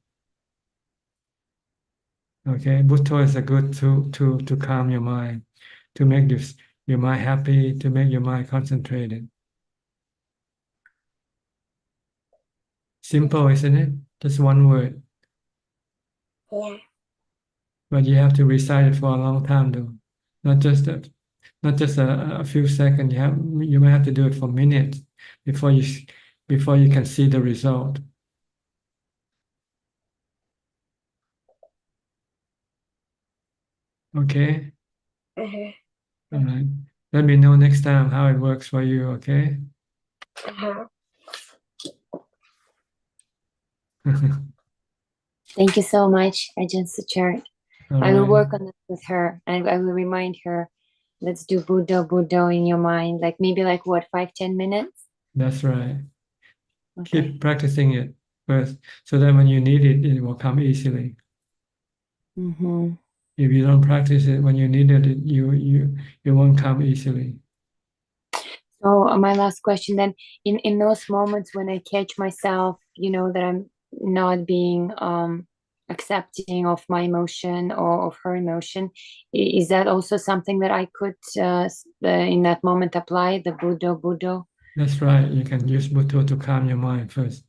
Okay, Bhutto is a good tool to calm your mind, to make your mind happy, to make your mind concentrated. Simple, isn't it? Just one word. Yeah. But you have to recite it for a long time, though. Not just a few seconds. You might have to do it for minutes before you can see the result. Okay. All right. Let me know next time how it works for you. Okay. Thank you so much, Ajaan Suchart. I will work on it with her, and I will remind her, let's do Buddha, Buddha in your mind, like maybe like what, 5-10 minutes? That's right. Okay. Keep practicing it first, so that when you need it, it will come easily. Mm-hmm. If you don't practice it when you need it, you won't come easily. So my last question then, in those moments when I catch myself, that I'm not being accepting of my emotion or of her emotion, is that also something that I could in that moment apply the Buddha? That's right. You can use Bhutto to calm your mind first.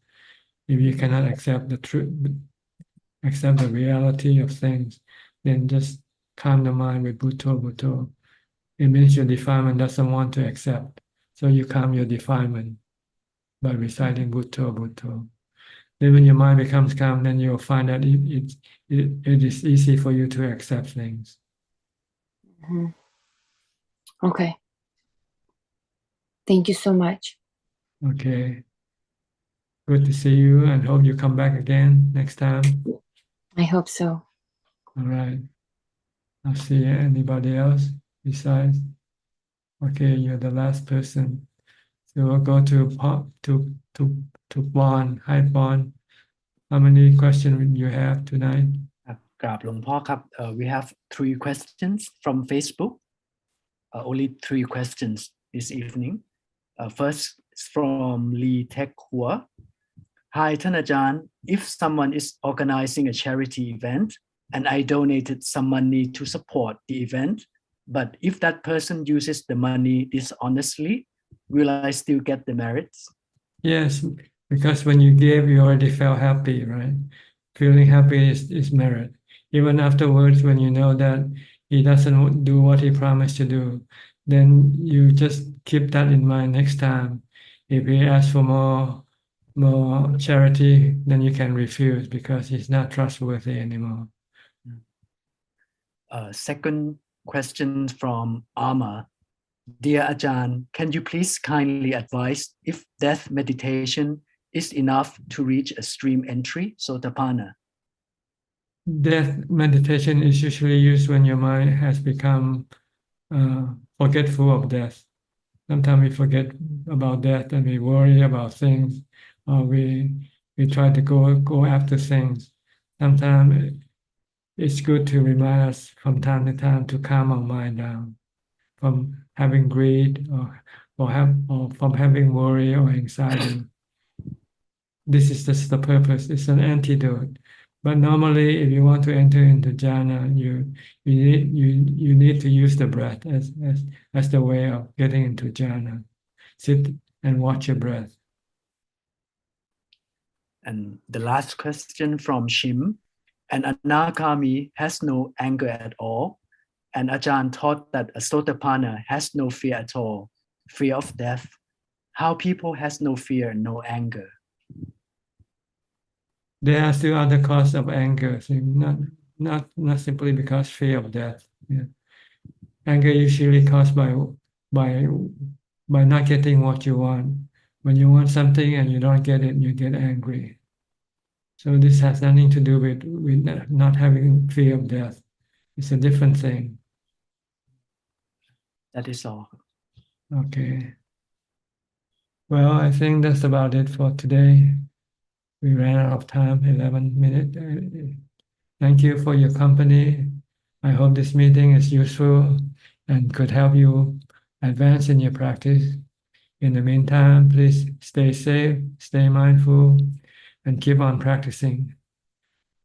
If you cannot accept the truth, accept the reality of things, then just calm the mind with Bhutto, Bhutto. It means your defilement doesn't want to accept. So you calm your defilement by reciting Bhutto, Bhutto. Then when your mind becomes calm, then you'll find that it is easy for you to accept things. Mm-hmm. Okay. Thank you so much. Okay. Good to see you and hope you come back again next time. I hope so. All right. I'll see anybody else besides. Okay, you're the last person. So we'll go to Bond. Hi, Bond. How many questions you have tonight? กราบหลวงพ่อครับ we have 3 questions from Facebook. Only 3 questions this evening. First is from Lee Tek Hua. Hi, Ajaan. If someone is organizing a charity event and I donated some money to support the event, but if that person uses the money dishonestly, will I still get the merits? Yes, because when you give, you already felt happy, right? Feeling happy is merit. Even afterwards, when you know that he doesn't do what he promised to do, then you just keep that in mind next time. If he asks for more charity, then you can refuse because he's not trustworthy anymore. Second question from Ama. Dear Ajaan, can you please kindly advise if death meditation is enough to reach a stream entry, Sotapanna? Death meditation is usually used when your mind has become forgetful of death. Sometimes we forget about death and we worry about things, or we try to go after things. Sometimes it's good to remind us from time to time to calm our mind down from having greed or from having worry or anxiety. This is just the purpose. It's an antidote. But normally, if you want to enter into jhana, you need to use the breath as the way of getting into jhana. Sit and watch your breath. And the last question from Shim. An anagami has no anger at all, and Ajahn taught that a sotapanna has no fear at all, fear of death. How people has no fear, no anger? There are still other causes of anger, so not simply because fear of death. Yeah. Anger usually caused by not getting what you want. When you want something and you don't get it, you get angry. So this has nothing to do with not having fear of death. It's a different thing. That is all. Okay. Well, I think that's about it for today. We ran out of time, 11 minutes. Thank you for your company. I hope this meeting is useful and could help you advance in your practice. In the meantime, please stay safe, stay mindful, and keep on practicing.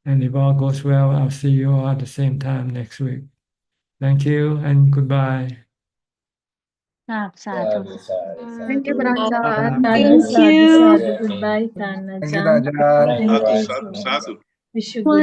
And if all goes well, I'll see you all at the same time next week. Thank you and goodbye. Sadhu. Thank you, Thank Thank you. you. Goodbye, Thank you, Ajahn. Ajahn. Thank you. Sadhu. Wish you good